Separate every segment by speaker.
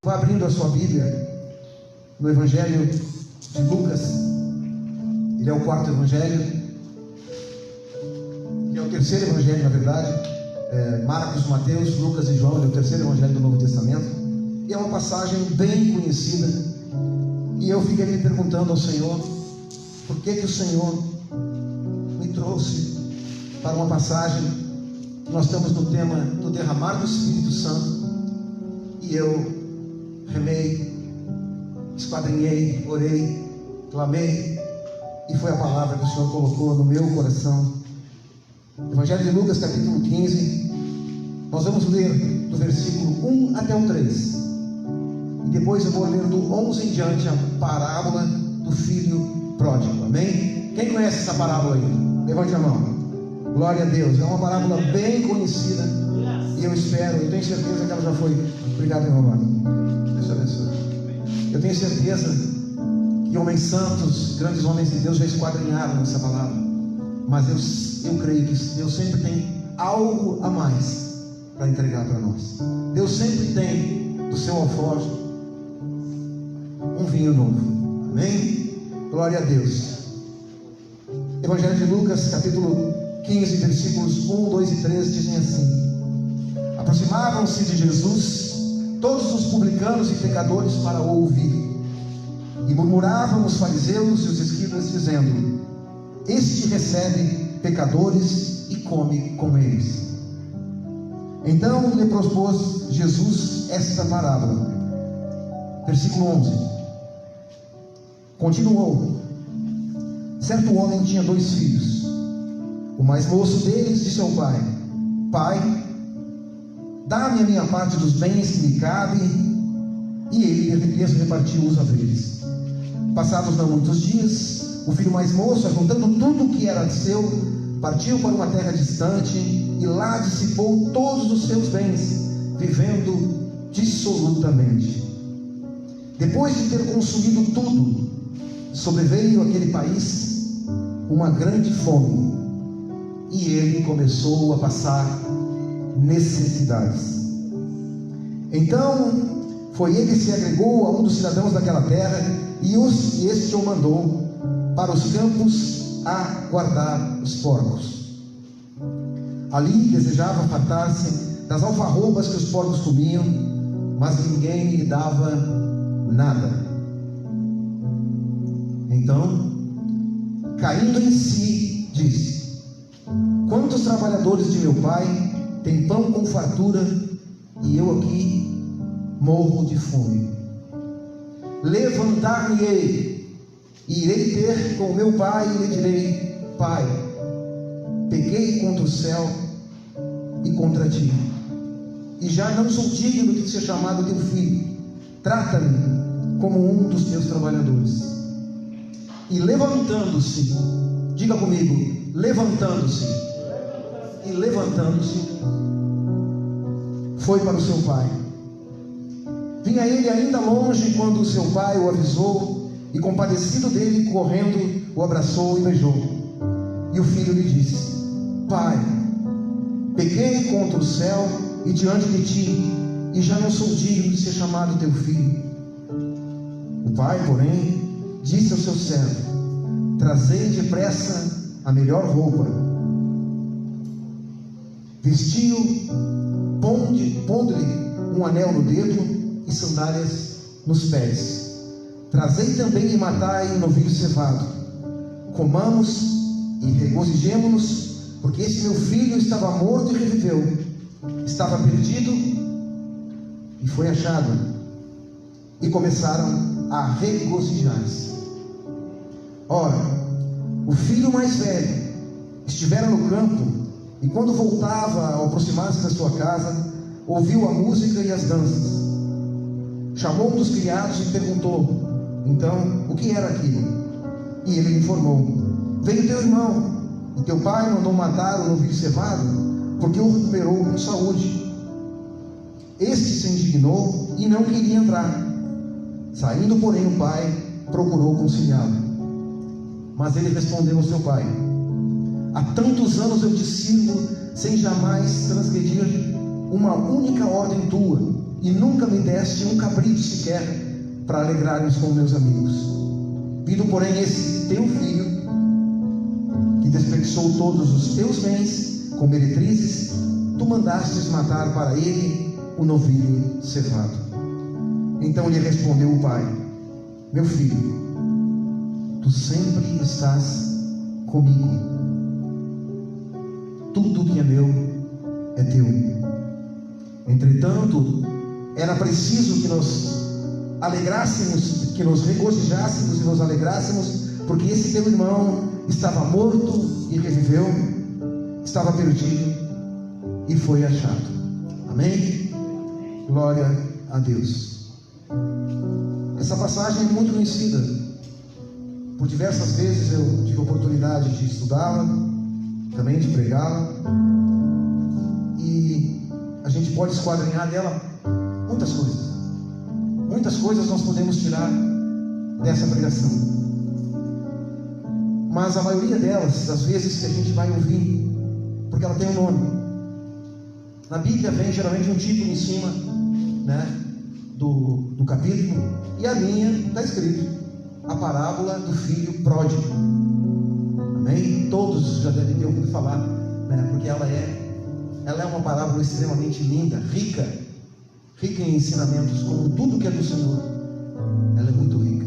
Speaker 1: Vá abrindo a sua Bíblia no Evangelho de Lucas. Ele é o quarto Evangelho. Ele é o terceiro Evangelho, na verdade. Marcos, Mateus, Lucas e João. Ele é o terceiro Evangelho do Novo Testamento. E é uma passagem bem conhecida. E eu fiquei me perguntando ao Senhor, por que o Senhor me trouxe para uma passagem que nós estamos no tema do derramar do Espírito Santo. E eu remei, esquadrinhei, orei, clamei, e foi a palavra que o Senhor colocou no meu coração. Evangelho de Lucas, capítulo 15. Nós vamos ler do versículo 1 até o 3. E depois eu vou ler do 11 em diante a parábola do filho pródigo. Amém? Quem conhece essa parábola aí? Levante a mão. Glória a Deus. É uma parábola bem conhecida. E eu tenho certeza que ela já foi. Obrigado, meu amado. Deus abençoe. Eu tenho certeza que homens santos, grandes homens de Deus já esquadrinharam nessa palavra. Mas eu creio que Deus sempre tem algo a mais para entregar para nós. Deus sempre tem do seu alforje um vinho novo. Amém? Glória a Deus. Evangelho de Lucas, capítulo 15, versículos 1, 2 e 3 dizem assim: aproximavam-se de Jesus todos os publicanos e pecadores para o ouvir, e murmuravam os fariseus e os escribas, dizendo: este recebe pecadores e come com eles. Então lhe propôs Jesus esta parábola. Versículo 11. Continuou: certo homem tinha 2 filhos. O mais moço deles disse ao pai: pai, dá-me a minha parte dos bens que me cabem. E ele lhes repartiu os haveres. Passados não muitos dias, o filho mais moço, juntando tudo o que era seu, partiu para uma terra distante e lá dissipou todos os seus bens, vivendo dissolutamente. Depois de ter consumido tudo, sobreveio àquele país uma grande fome, e ele começou a passar necessidades. Então foi ele que se agregou a um dos cidadãos daquela terra, e este o mandou para os campos a guardar os porcos. Ali desejava fartar-se das alfarrobas que os porcos comiam, mas ninguém lhe dava nada. Então, caindo em si, disse: quantos trabalhadores de meu pai têm pão com fartura, e eu aqui morro de fome. Levantar-me-ei, e irei ter com meu pai, e lhe direi: pai, pequei contra o céu e contra ti, e já não sou digno de ser chamado teu filho. Trata-me como um dos teus trabalhadores. E levantando-se, diga comigo, levantando-se, e levantando-se, foi para o seu pai. Vinha ele ainda longe quando o seu pai o avisou, e compadecido dele, correndo, o abraçou e beijou. E o filho lhe disse: pai, pequei contra o céu e diante de ti, e já não sou digno de ser chamado teu filho. O pai, porém, disse ao seu servo: trazei depressa a melhor roupa, vestiu, pondo-lhe um anel no dedo e sandálias nos pés. Trazei também e matai um novilho cevado. Comamos e regozijemo-nos, porque esse meu filho estava morto e reviveu, estava perdido e foi achado. E começaram a regozijar-se. Ora, o filho mais velho estivera no campo, e quando voltava, ao aproximar-se da sua casa, ouviu a música e as danças. Chamou um dos criados e perguntou então o que era aquilo. E ele lhe informou: veio teu irmão, e teu pai mandou matar o novilho cevado, porque o recuperou com saúde. Este se indignou e não queria entrar. Saindo, porém, o pai procurou conciliá-lo. Mas ele respondeu ao seu pai: há tantos anos eu te sirvo sem jamais transgredir uma única ordem tua, e nunca me deste um cabrito sequer para alegrar-nos com meus amigos. Vindo, porém, esse teu filho, que desperdiçou todos os teus bens com meretrizes, tu mandastes matar para ele o novilho cevado. Então lhe respondeu o pai: meu filho, tu sempre estás comigo. Tudo que é meu é teu. Entretanto, era preciso que nos alegrássemos, que nos regozijássemos e nos alegrássemos, porque esse teu irmão estava morto e reviveu, estava perdido e foi achado. Amém? Glória a Deus. Essa passagem é muito conhecida. Por diversas vezes eu tive a oportunidade de estudá-la, também de pregá-la, e a gente pode esquadrinhar dela muitas coisas. Muitas coisas nós podemos tirar dessa pregação, mas a maioria delas, das vezes que a gente vai ouvir, porque ela tem um nome. Na Bíblia vem geralmente um título em cima, né, do capítulo, e a minha está escrito: a parábola do filho pródigo. Amém? Todos já devem ter ouvido falar, né, porque ela é uma parábola extremamente linda, rica em ensinamentos, como tudo que é do Senhor. Ela é muito rica.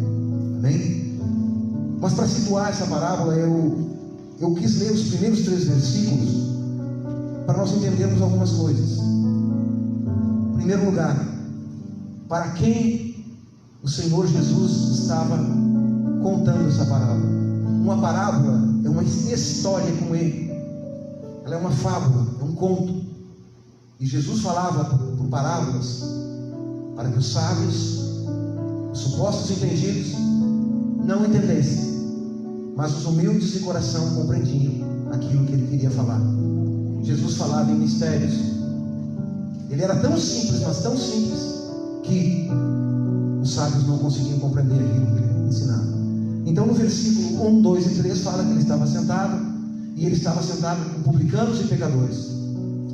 Speaker 1: Amém? Mas para situar essa parábola, eu quis ler os primeiros 3 versículos para nós entendermos algumas coisas. Em primeiro lugar, para quem o Senhor Jesus estava contando essa parábola. Uma parábola é uma história com ele, ela é uma fábula, é um conto. E Jesus falava por parábolas para que os sábios, os supostos entendidos, não entendessem, mas os humildes de coração compreendiam aquilo que ele queria falar. Jesus falava em mistérios. Ele era tão simples, mas tão simples, que os sábios não conseguiam compreender aquilo que ele ensinava. Então no versículo 1, 2 e 3 fala que ele estava sentado, e ele estava sentado com publicanos e pecadores.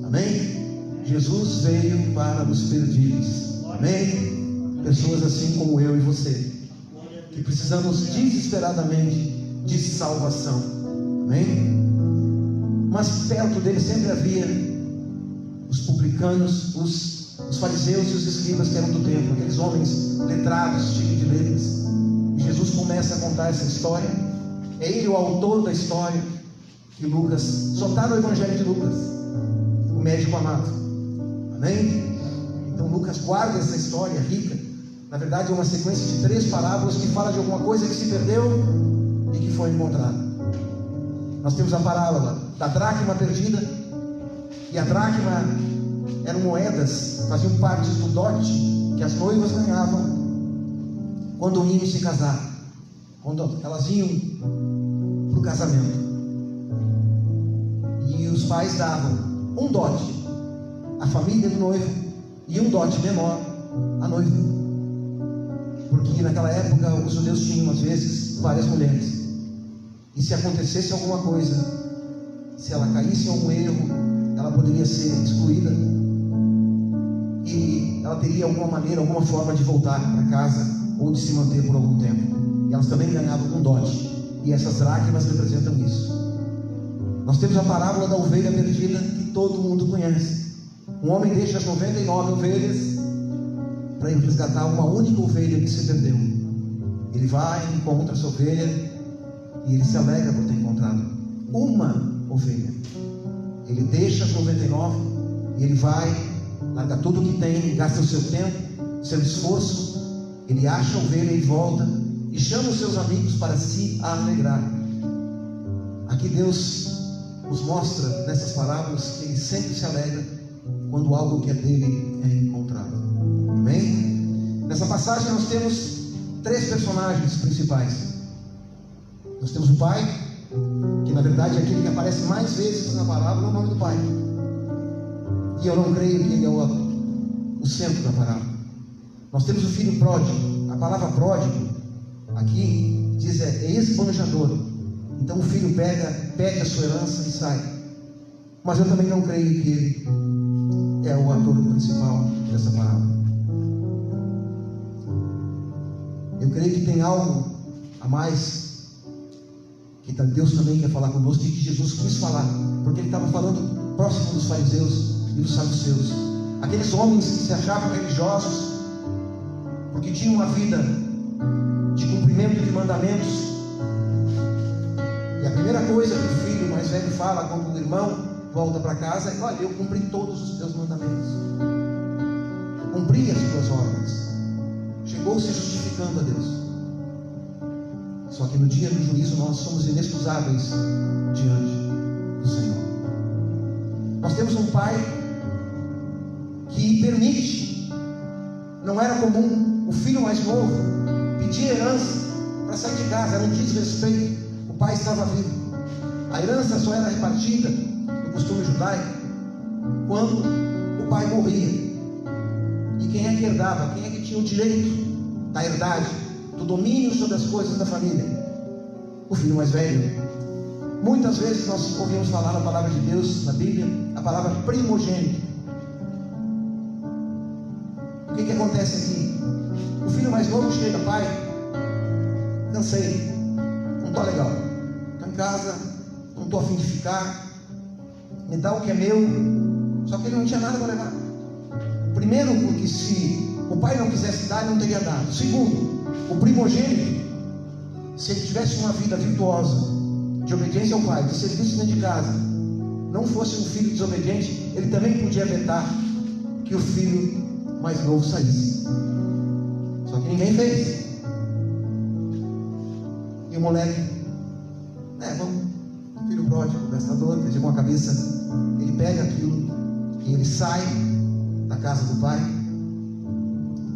Speaker 1: Amém? Jesus veio para os perdidos. Amém? Pessoas assim como eu e você, que precisamos desesperadamente de salvação. Amém? Mas perto dele sempre havia os publicanos, os fariseus e os escribas que eram do templo, aqueles homens letrados, cheios de letras. E Jesus começa a contar essa história. É ele o autor da história. E Lucas, só está no Evangelho de Lucas, o médico amado. Amém? Então Lucas guarda essa história rica. Na verdade é uma sequência de 3 parábolas que fala de alguma coisa que se perdeu e que foi encontrada. Nós temos a parábola da dracma perdida. E a dracma eram moedas, faziam parte do dote que as noivas ganhavam quando iam se casar, quando elas iam para o casamento. E os pais davam um dote à família do noivo e um dote menor à noiva, porque naquela época os judeus tinham às vezes várias mulheres, e se acontecesse alguma coisa, se ela caísse em algum erro, ela poderia ser excluída, e ela teria alguma maneira, alguma forma de voltar para casa ou de se manter por algum tempo. E elas também ganhavam um dote, e essas dracmas representam isso. Nós temos a parábola da ovelha perdida, que todo mundo conhece. Um homem deixa as 99 ovelhas para ir resgatar uma única ovelha que se perdeu. Ele vai, encontra essa ovelha e ele se alegra por ter encontrado uma ovelha. Ele deixa as 99 e ele vai, larga tudo o que tem, gasta o seu tempo, seu esforço. Ele acha a ovelha e volta e chama os seus amigos para se alegrar. Aqui Deus nos mostra nessas parábolas que ele sempre se alegra quando algo que é dele é encontrado. Amém? Nessa passagem nós temos 3 personagens principais. Nós temos o pai, que na verdade é aquele que aparece mais vezes na parábola, é o nome do pai. E eu não creio que ele é o centro da parábola. Nós temos o filho pródigo. A palavra pródigo aqui diz é esbanjador. Então o filho pega a sua herança e sai. Mas eu também não creio que ele é o ator principal dessa parábola. Eu creio que tem algo a mais que Deus também quer falar conosco e que Jesus quis falar, porque Ele estava falando próximo dos fariseus e dos saduceus, aqueles homens que se achavam religiosos, porque tinham uma vida de cumprimento de mandamentos. E a primeira coisa que o filho mais velho fala quando o irmão volta para casa é: olha, eu cumpri todos os teus mandamentos, eu cumpri as tuas ordens. Chegou se justificando a Deus. Só que no dia do juízo nós somos inexcusáveis diante do Senhor. Nós temos um pai que permite. Não era comum o filho mais novo pedir herança para sair de casa, era um desrespeito. O pai estava vivo. A herança só era repartida, no costume judaico, quando o pai morria. E quem é que herdava? Quem é que tinha o direito da herdade, do domínio sobre as coisas da família? O filho mais velho. Muitas vezes nós ouvimos falar na palavra de Deus, na Bíblia, a palavra primogênito. O que acontece aqui? O filho mais novo chega: pai, cansei, não estou legal, estou em casa, não estou a fim de ficar, me dá o que é meu. Só que ele não tinha nada para levar. Primeiro, porque se o pai não quisesse dar, ele não teria dado. Segundo, o primogênito, se ele tivesse uma vida virtuosa, de obediência ao pai, de serviço dentro de casa, não fosse um filho desobediente, ele também podia vetar que o filho mais novo saísse. Só que ninguém fez. E o moleque, vamos, filho pródigo, gastador, que com a cabeça, ele pega aquilo e ele sai da casa do pai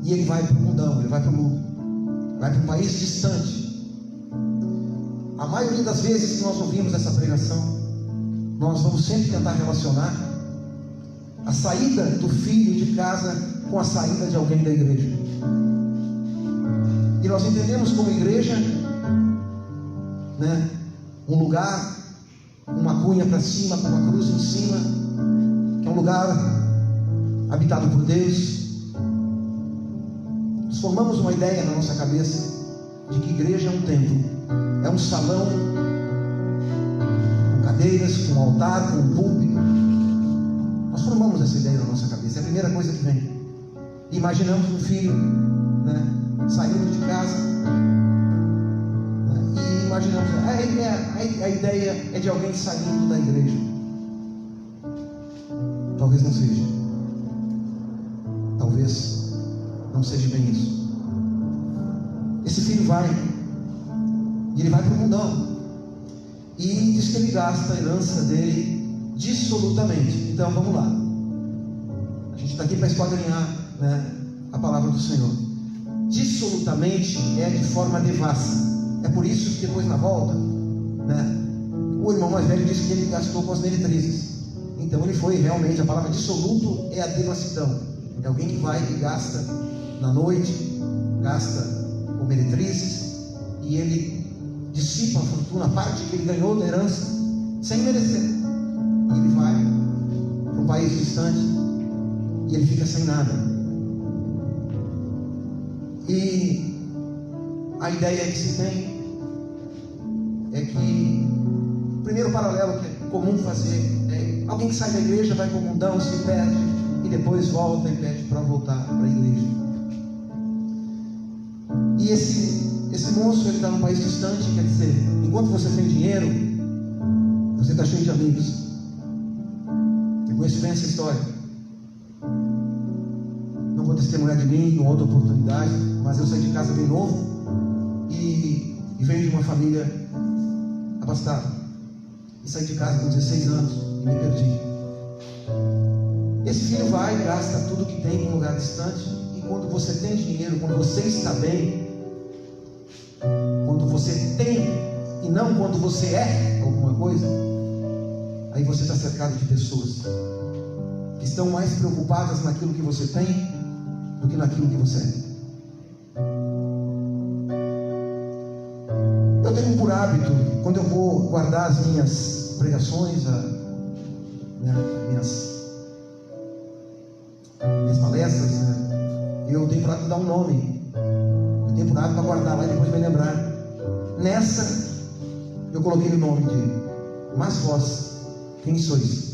Speaker 1: e ele vai para o mundão, ele vai para o mundo, vai para um país distante. A maioria das vezes que nós ouvimos essa pregação, nós vamos sempre tentar relacionar a saída do filho de casa com a saída de alguém da igreja. E nós entendemos como igreja, um lugar, uma cunha para cima, com uma cruz em cima, que é um lugar habitado por Deus. Nós formamos uma ideia na nossa cabeça de que igreja é um templo, é um salão com cadeiras, com altar, com um púlpito. Nós formamos essa ideia na nossa cabeça, é a primeira coisa que vem. Imaginamos um filho saindo de casa, e imaginamos a ideia é de alguém saindo da igreja. Talvez não seja. Talvez não seja bem isso. Esse filho vai, e ele vai para o mundão, e diz que ele gasta a herança dele dissolutamente. Então vamos lá, a gente está aqui para esquadrinhar a palavra do Senhor. Dissolutamente é de forma devassa. É por isso que depois na volta, o irmão mais velho disse que ele gastou com as meretrizes. Então ele foi realmente, a palavra dissoluto é a devassidão. É alguém que vai e gasta na noite, gasta com meretrizes, e ele dissipa a fortuna, a parte que ele ganhou da herança, sem merecer. E ele vai para um país distante e ele fica sem nada. E a ideia que se tem é que o primeiro paralelo que é comum fazer é alguém que sai da igreja, vai para o mundão, se perde e depois volta e pede para voltar para a igreja. E esse moço, ele está num país distante, quer dizer, enquanto você tem dinheiro, você está cheio de amigos. Eu conheço bem essa história. Não vou testemunhar de mim em outra oportunidade, mas eu saí de casa bem novo e venho de uma família abastada. E saí de casa com 16 anos e me perdi. Esse filho vai e gasta tudo que tem em um lugar distante. E quando você tem dinheiro, quando você está bem, quando você tem e não quando você é alguma coisa, aí você está cercado de pessoas que estão mais preocupadas naquilo que você tem do que naquilo que você é. Eu tenho por hábito, quando eu vou guardar as minhas pregações, minhas palestras, eu tenho por hábito de dar um nome. Eu tenho temporada para guardar lá e depois vai lembrar. Nessa, eu coloquei o nome de Mas vós, quem sois?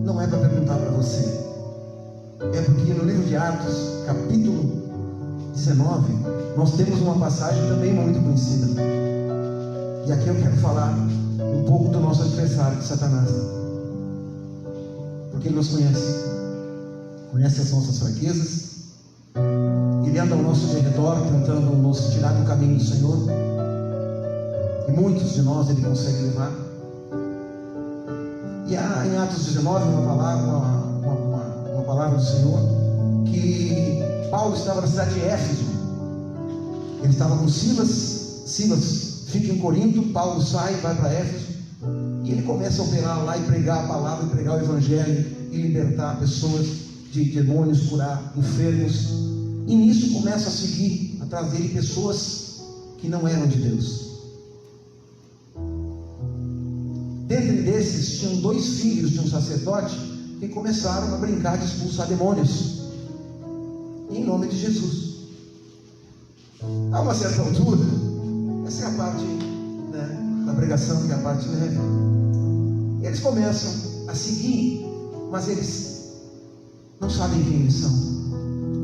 Speaker 1: Não é para perguntar para você, é porque no livro de Atos, capítulo 19, nós temos uma passagem também muito conhecida. E aqui eu quero falar um pouco do nosso adversário, de Satanás, porque ele nos conhece as nossas fraquezas, ele anda ao nosso derredor tentando nos tirar do caminho do Senhor, e muitos de nós ele consegue levar. E há em Atos 19 uma palavra do Senhor, que Paulo estava na cidade de Éfeso, ele estava com Silas fica em Corinto, Paulo sai, vai para Éfeso, e ele começa a operar lá e pregar a palavra, e pregar o evangelho, e libertar pessoas de demônios, curar enfermos, e nisso começa a seguir atrás dele pessoas que não eram de Deus. Dentre desses, tinham 2 filhos de um sacerdote que começaram a brincar de expulsar demônios, em nome de Jesus. A uma certa altura, essa é a parte, né, da pregação, que é a parte leve. Eles começam a seguir, mas eles não sabem quem eles são,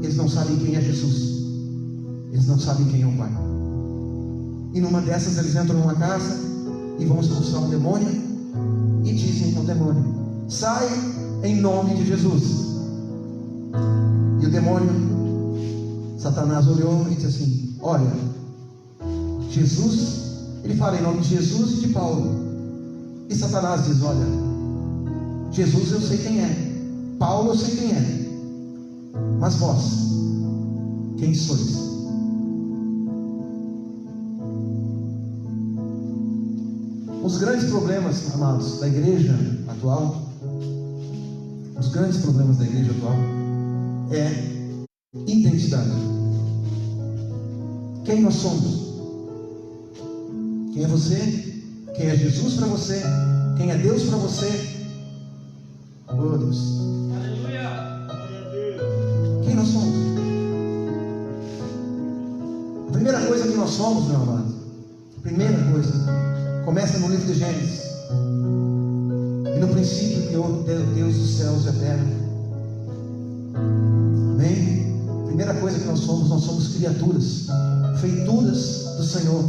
Speaker 1: eles não sabem quem é Jesus, eles não sabem quem é o Pai. E numa dessas eles entram numa casa e vão expulsar um demônio e dizem ao demônio: sai em nome de Jesus. E o demônio, Satanás, olhou e disse assim: olha, Jesus, ele fala em nome de Jesus e de Paulo. E Satanás diz: olha, Jesus eu sei quem é, Paulo eu sei quem é, mas vós, quem sois? Os grandes problemas, amados, da igreja atual, os grandes problemas da igreja atual é identidade. Quem nós somos? Quem é você? Quem é Jesus para você? Quem é Deus para você? Oh Deus. Aleluia. Quem nós somos? A primeira coisa que nós somos, meu amado, a primeira coisa, começa no livro de Gênesis. E no princípio criou Deus dos céus e a terra. Amém? A primeira coisa que nós somos criaturas, feituras do Senhor,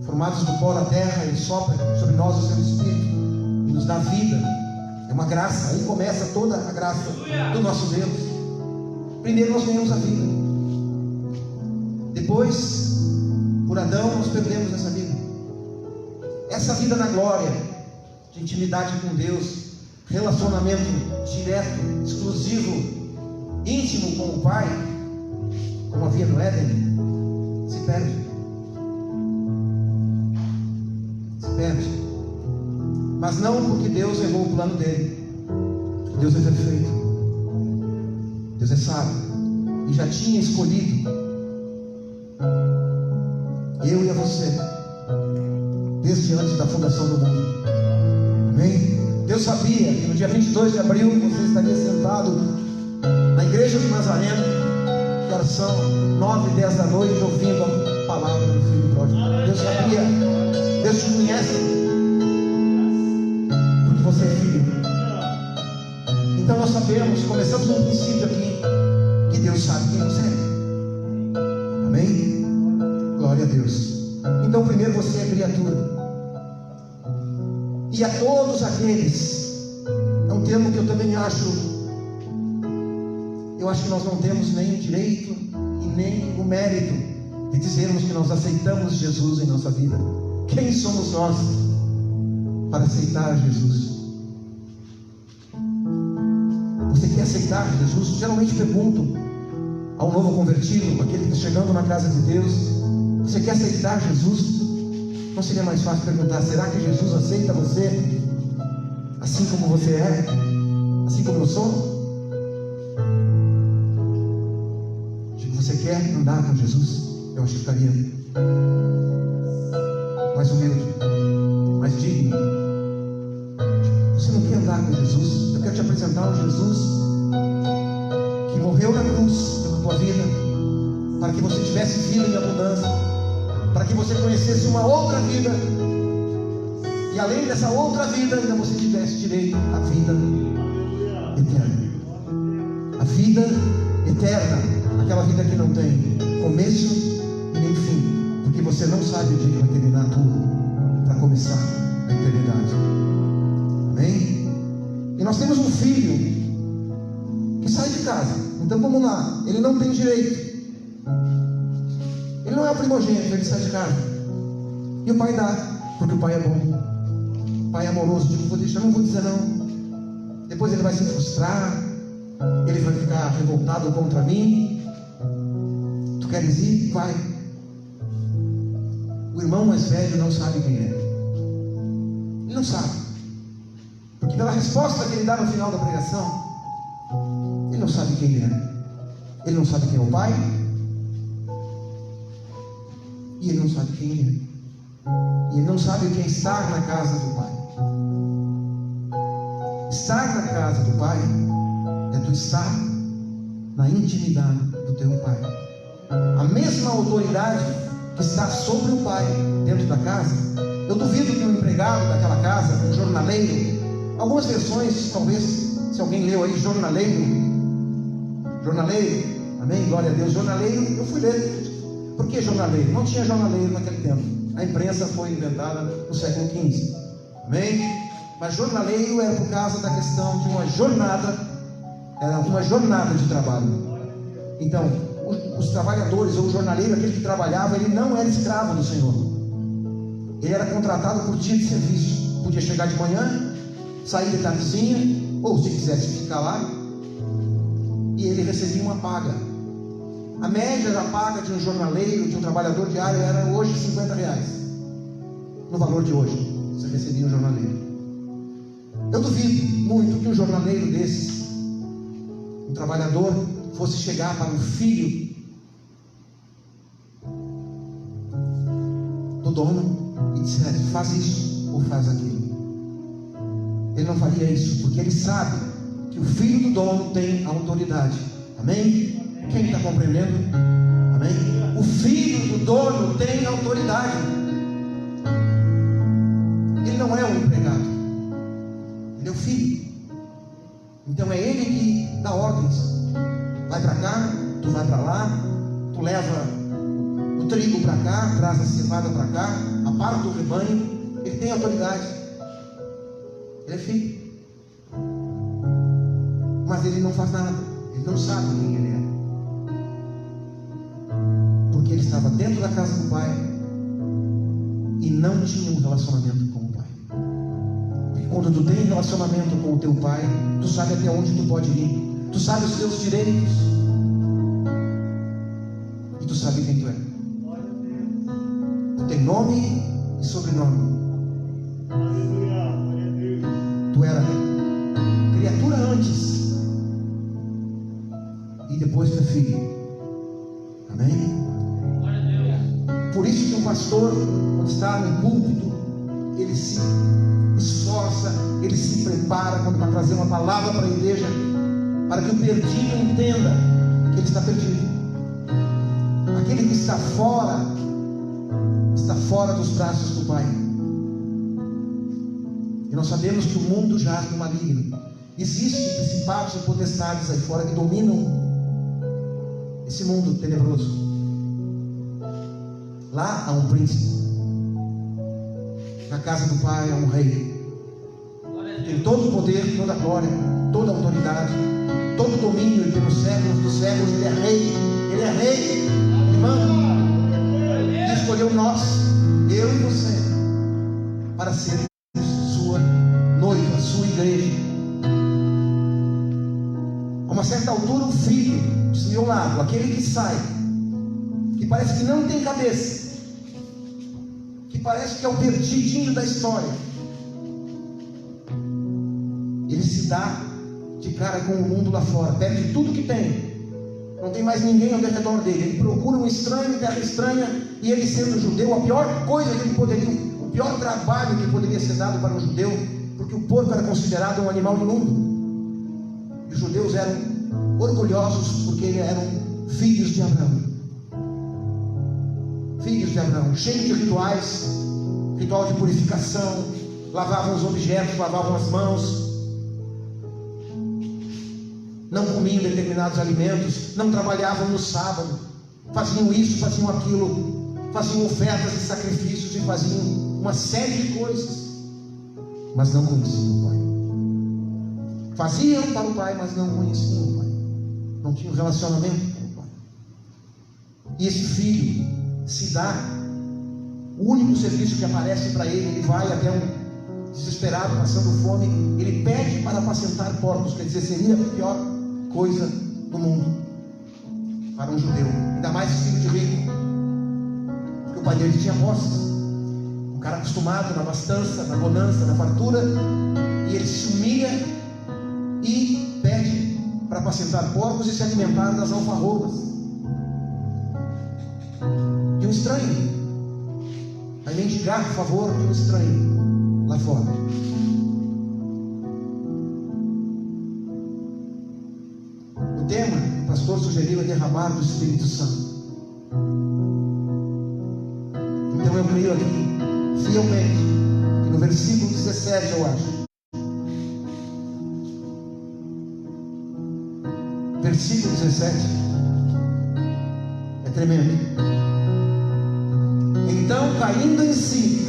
Speaker 1: formados do pó da terra. Ele sopra sobre nós o seu Espírito e nos dá vida. É uma graça. Aí começa toda a graça do nosso Deus. Primeiro nós ganhamos a vida, depois, por Adão, nós perdemos essa vida. Essa vida na glória, de intimidade com Deus, relacionamento direto, exclusivo, íntimo com o Pai, como havia no Éden, se perde. Se perde. Mas não porque Deus errou o plano dele. Deus é perfeito, Deus é sábio, e já tinha escolhido eu e a você desde antes da fundação do mundo. Amém? Deus sabia que no dia 22 de abril você estaria sentado na igreja de Nazareno, que horas são 9 e 10 da noite, ouvindo a palavra do Filho pródigo. Deus sabia, Deus te conhece, porque você é filho. Então nós sabemos, começamos no princípio aqui, que Deus sabe quem você é. Amém? Glória a Deus. Então primeiro você é criatura. E a todos aqueles, é um termo que eu também acho que nós não temos nem o direito e nem o mérito de dizermos que nós aceitamos Jesus em nossa vida. Quem somos nós para aceitar Jesus? Você quer aceitar Jesus? Geralmente pergunto ao novo convertido, aquele que está chegando na casa de Deus: você quer aceitar Jesus? Não seria mais fácil perguntar: será que Jesus aceita você assim como você é? Assim como eu sou? Você quer andar com Jesus? Eu acho que ficaria mais humilde, mais digno. Você não quer andar com Jesus? Eu quero te apresentar um Jesus que morreu na cruz pela tua vida, para que você tivesse vida em abundância, para que você conhecesse uma outra vida, e além dessa outra vida, ainda você tivesse direito à vida eterna. A vida eterna, aquela vida que não tem começo e nem fim, porque você não sabe o dia que vai terminar tudo para começar a eternidade. Amém? E nós temos um filho que sai de casa. Então vamos lá, ele não tem direito, ele não é o primogênito, ele sai de casa, e o pai dá, porque o pai é bom, o pai é amoroso. Tipo, vou deixar, não vou dizer não. Depois ele vai se frustrar, ele vai ficar revoltado contra mim. Tu queres ir? Vai. O irmão mais velho não sabe quem é, ele não sabe, porque pela resposta que ele dá no final da pregação, ele não sabe quem ele é. Ele não sabe quem é o pai, e ele não sabe quem ele é. E ele não sabe o que é estar na casa do pai. Estar na casa do pai é tu estar na intimidade do teu pai. A mesma autoridade que está sobre o pai dentro da casa. Eu duvido que um empregado daquela casa, um jornaleiro, algumas versões, talvez, se alguém leu aí, jornaleiro, amém, glória a Deus, jornaleiro, eu fui ler. Por que jornaleiro? Não tinha jornaleiro naquele tempo, a imprensa foi inventada no século XV, amém? Mas jornaleiro era por causa da questão de uma jornada, era uma jornada de trabalho. Então, os trabalhadores, ou o jornaleiro, aquele que trabalhava, ele não era escravo do Senhor, ele era contratado por dia de serviço. Podia chegar de manhã, sair de tardezinha, ou se quisesse ficar lá, e ele recebia uma paga. A média da paga de um jornaleiro, de um trabalhador diário, era hoje R$50. No valor de hoje, você recebia um jornaleiro. Eu duvido muito que um jornaleiro desses, um trabalhador, fosse chegar para um filho do dono e dissesse: faz isso ou faz aquilo. Ele não faria isso, porque ele sabe que o filho do dono tem autoridade. Amém? Quem está compreendendo? Amém? O filho do dono tem autoridade. Ele não é um empregado, ele é o filho. Então é ele que dá ordens. Vai para cá, tu vai para lá, tu leva o trigo para cá, traz a cevada para cá, aparta o rebanho. Ele tem autoridade. Ele é filho, mas ele não faz nada, ele não sabe quem ele é, porque ele estava dentro da casa do pai e não tinha um relacionamento com o pai. Porque quando tu tem relacionamento com o teu pai, tu sabe até onde tu pode ir, tu sabe os teus direitos, e tu sabe quem tu é. Tu tem nome e sobrenome. Tu era criatura antes, e depois tu é filho. Amém? Por isso que um pastor, quando está no púlpito, ele se esforça, ele se prepara quando vai trazer uma palavra para a igreja, para que o perdido entenda que ele está perdido. Aquele que está fora dos braços do Pai. E nós sabemos que o mundo jaz no maligno. Existem principados e potestades aí fora que dominam esse mundo tenebroso. Lá há um príncipe, na casa do Pai há um rei, tem todo o poder, toda a glória, toda a autoridade, todo o domínio, e pelos séculos dos séculos ele é rei, ele manda. Ele escolheu nós, eu e você, para sermos sua noiva, sua igreja. A uma certa altura o filho do meu lado, aquele que sai, que parece que não tem cabeça, que parece que é o perdidinho da história, ele se dá de cara com o mundo lá fora, perde tudo que tem, não tem mais ninguém ao redor dele. Ele procura um estranho em terra estranha, e ele, sendo judeu, a pior coisa que ele poderia, o pior trabalho que poderia ser dado para um judeu, porque o porco era considerado um animal imundo. E os judeus eram orgulhosos porque eles eram filhos de Abraão. Filhos de Abraão, cheios de rituais, ritual de purificação, lavavam os objetos, lavavam as mãos, não comiam determinados alimentos, não trabalhavam no sábado, faziam isso, faziam aquilo, faziam ofertas e sacrifícios e faziam uma série de coisas, mas não conheciam o Pai. Faziam para o Pai, mas não conheciam o Pai, não tinham relacionamento com o Pai. E esse filho se dá, o único serviço que aparece para ele, ele vai até um desesperado, passando fome, ele pede para apacentar porcos, quer dizer, seria a pior coisa do mundo para um judeu, ainda mais filho de rico, porque o pai dele tinha posses, um cara acostumado na abastança, na bonança, na fartura, e ele se humilha e pede para apacentar porcos e se alimentar das alfarrobas de um estranho, a mendigar o favor de um estranho lá fora. O tema que o pastor sugeriu é derramar do Espírito Santo. Então eu creio aqui fielmente que no versículo 17, eu acho, versículo 17 é tremendo. Então, caindo em si,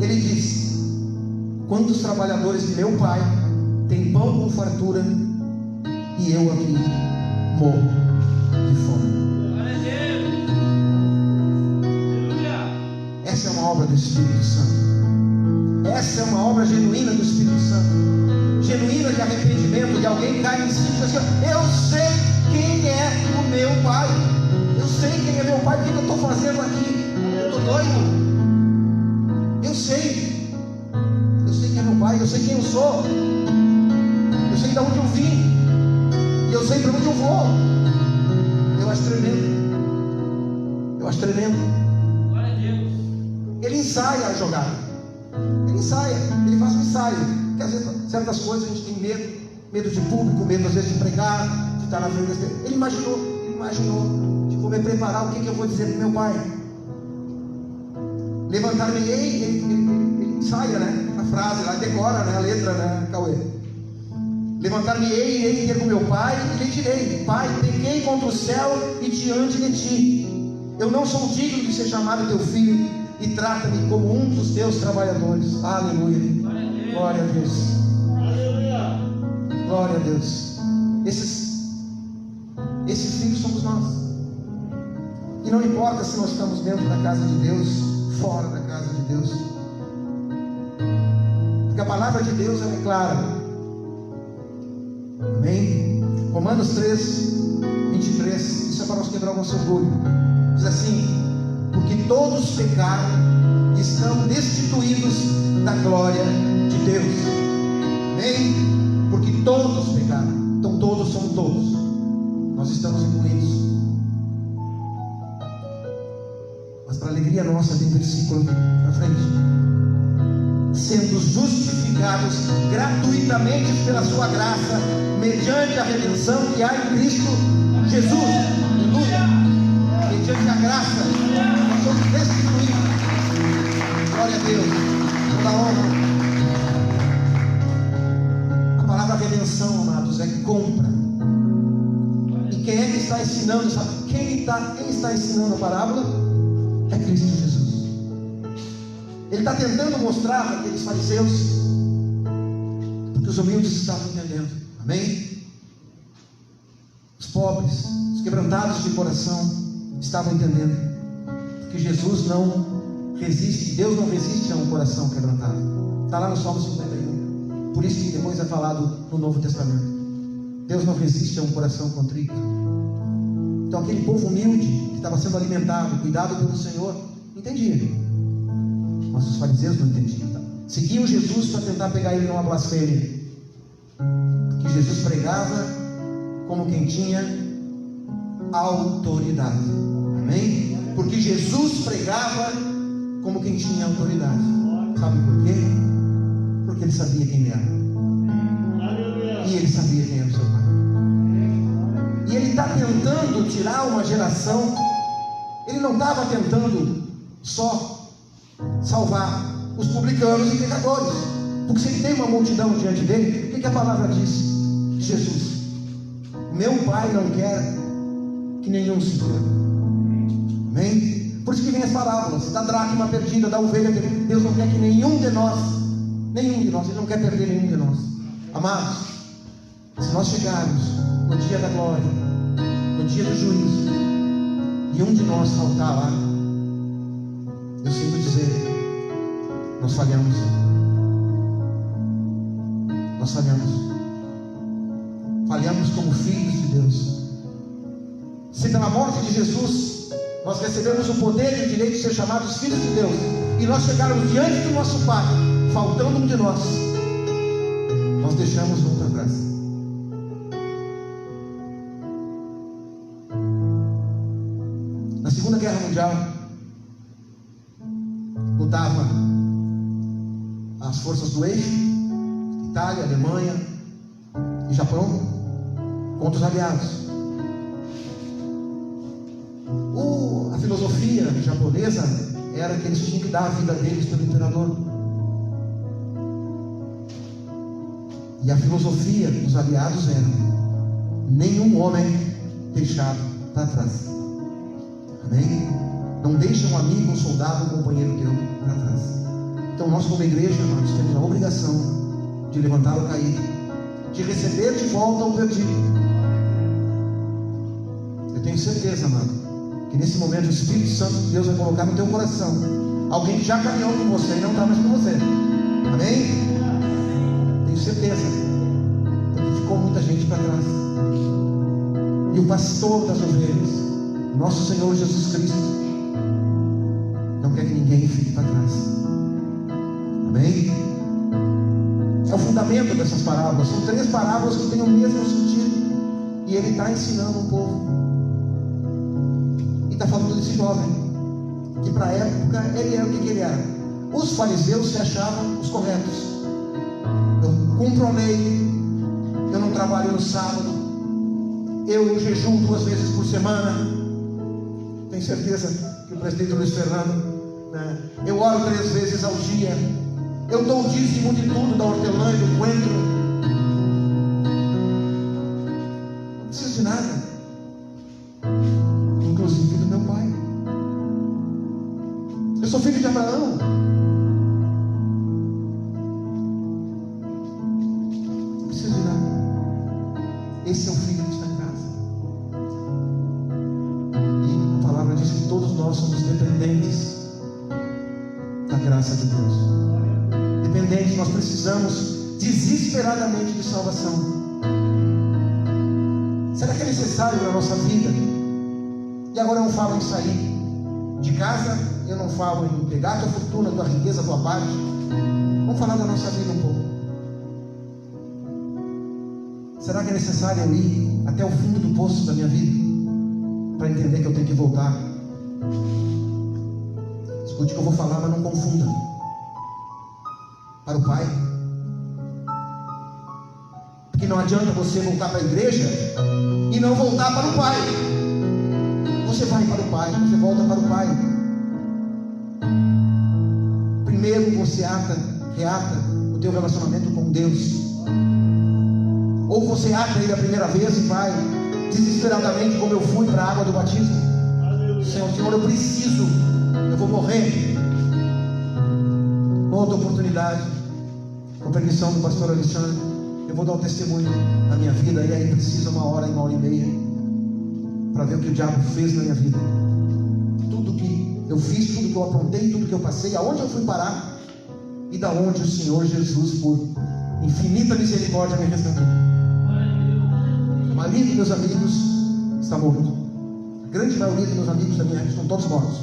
Speaker 1: ele disse: quantos trabalhadores de meu pai têm pão com fartura e eu aqui morro de fome. Essa é uma obra do Espírito Santo. Essa é uma obra genuína do Espírito Santo, genuína de arrependimento, de alguém cai em si e diz assim: eu sei quem é o meu pai, eu sei quem é meu pai, o que eu estou fazendo aqui? Eu estou doido. Eu sei quem é meu pai, eu sei quem eu sou, eu sei de onde eu vim, e eu sei para onde eu vou. Eu acho tremendo. Eu acho tremendo.
Speaker 2: Glória a Deus.
Speaker 1: Ele ensaia a jogada. Ele ensaia, ele faz um ensaio. Porque às vezes certas coisas a gente tem medo de público, medo às vezes de pregar, de estar na frente das pessoas. Ele imaginou, tipo, vou me preparar, o que eu vou dizer para meu pai. Levantar-me-ei, ele ensaia, né? A frase lá, decora, né? A letra, né? Cauê. Levantar-me-ei, irei ter com meu pai e lhe direi: Pai, pequei contra o céu e diante de ti. Eu não sou digno de ser chamado teu filho, e trata-me como um dos teus trabalhadores. Aleluia. Glória a Deus.
Speaker 2: Aleluia.
Speaker 1: Glória a Deus. Esses filhos somos nós. E não importa se nós estamos dentro da casa de Deus, fora da casa de Deus, porque a palavra de Deus é clara. Amém? Romanos 3, 23. Isso é para nós quebrar o nosso orgulho. Diz assim: porque todos pecaram e estão destituídos da glória de Deus. Amém? Porque todos pecaram. Então todos somos todos. Nós estamos incluídos. Mas para alegria nossa tem versículo na frente: sendo justificados gratuitamente pela sua graça, mediante a redenção que há em Cristo Jesus. Aleluia. Mediante a graça nós somos destituídos. Glória a Deus. Toda honra. A palavra redenção, amados, é compra. E quem é que está ensinando? Quem está ensinando a parábola? É Cristo Jesus. Ele está tentando mostrar para aqueles fariseus, porque os humildes estavam entendendo. Amém? Os pobres, os quebrantados de coração estavam entendendo que Jesus não resiste, Deus não resiste a um coração quebrantado. Está lá no Salmo 51. Por isso que depois é falado no Novo Testamento. Deus não resiste a um coração contrito. Então aquele povo humilde que estava sendo alimentado, cuidado pelo Senhor, entendia. Mas os fariseus não entendiam. Seguiam Jesus para tentar pegar ele numa blasfêmia. Porque Jesus pregava como quem tinha autoridade. Amém? Porque Jesus pregava como quem tinha autoridade. Sabe por quê? Porque ele sabia quem ele era. E ele sabia quem era o seu pai. tirar uma geração, Ele não estava tentando só salvar os publicanos e pecadores, porque se Ele tem uma multidão diante dele, o que a palavra diz? Jesus: meu Pai não quer que nenhum se perca. Amém? Por isso que vem as parábolas da dracma perdida, da ovelha perdida. Deus não quer que nenhum de nós, Ele não quer perder nenhum de nós. Amados, se nós chegarmos no dia da glória, no dia do juízo, e um de nós faltar lá, eu sinto dizer, nós falhamos. Nós falhamos. Falhamos como filhos de Deus. Se pela morte de Jesus nós recebemos o poder e o direito de ser chamados filhos de Deus, e nós chegarmos diante do nosso Pai, faltando um de nós deixamos um para trás. Na Segunda Guerra Mundial, lutavam as forças do eixo, Itália, Alemanha e Japão, contra os aliados. A filosofia japonesa era que eles tinham que dar a vida deles pelo imperador. E a filosofia dos aliados era: nenhum homem deixado para trás. Amém? Não deixa um amigo, um soldado, um companheiro teu para trás. Então nós, como igreja, nós temos a obrigação de levantar o caído, de receber de volta o perdido. Eu tenho certeza, amado, que nesse momento o Espírito Santo de Deus vai colocar no teu coração alguém que já caminhou com você e não está mais com você. Amém? Tenho certeza, porque ficou muita gente para trás. E o pastor das ovelhas, nosso Senhor Jesus Cristo, não quer que ninguém fique para trás. Amém? É o fundamento dessas parábolas. São 3 parábolas que têm o mesmo sentido, e ele está ensinando um povo. E está falando desse jovem, que para a época ele era o que ele era. Os fariseus se achavam os corretos. Eu cumpro a lei, eu não trabalho no sábado, eu jejum 2 vezes por semana. Tenho certeza que o presidente Luiz Fernando, né? Eu oro 3 vezes ao dia, eu dou o dízimo de tudo, da hortelã e do coentro. Não preciso de nada, inclusive do meu pai. Eu sou filho de Abraão. Não preciso de nada. Esse é o filho que está em casa. E a palavra diz que todos nós somos dependentes da graça de Deus. Dependentes, nós precisamos desesperadamente de salvação. Será que é necessário na nossa vida? E agora eu não falo em sair de casa, eu não falo em pegar a tua fortuna, a tua riqueza, a tua parte. Vamos falar da nossa vida um pouco. Será que é necessário eu ir até o fundo do poço da minha vida para entender que eu tenho que voltar? Escute o que eu vou falar, mas não confunda. Para o Pai. Porque não adianta você voltar para a igreja e não voltar para o Pai. Você vai para o Pai, você volta para o Pai. Primeiro você reata o teu relacionamento com Deus. Ou você ata Ele a primeira vez e vai desesperadamente, como eu fui para a água do batismo. Senhor, eu preciso, eu vou morrer. Outra oportunidade, com permissão do pastor Alexandre, eu vou dar o testemunho da minha vida. E aí precisa 1 hora e 1 hora e meia para ver o que o diabo fez na minha vida. Tudo que eu fiz, tudo que eu aprontei, tudo que eu passei, aonde eu fui parar, e da onde o Senhor Jesus, por infinita misericórdia, me resgatou. A maioria dos meus amigos está morto. A grande maioria dos meus amigos da minha época estão todos mortos.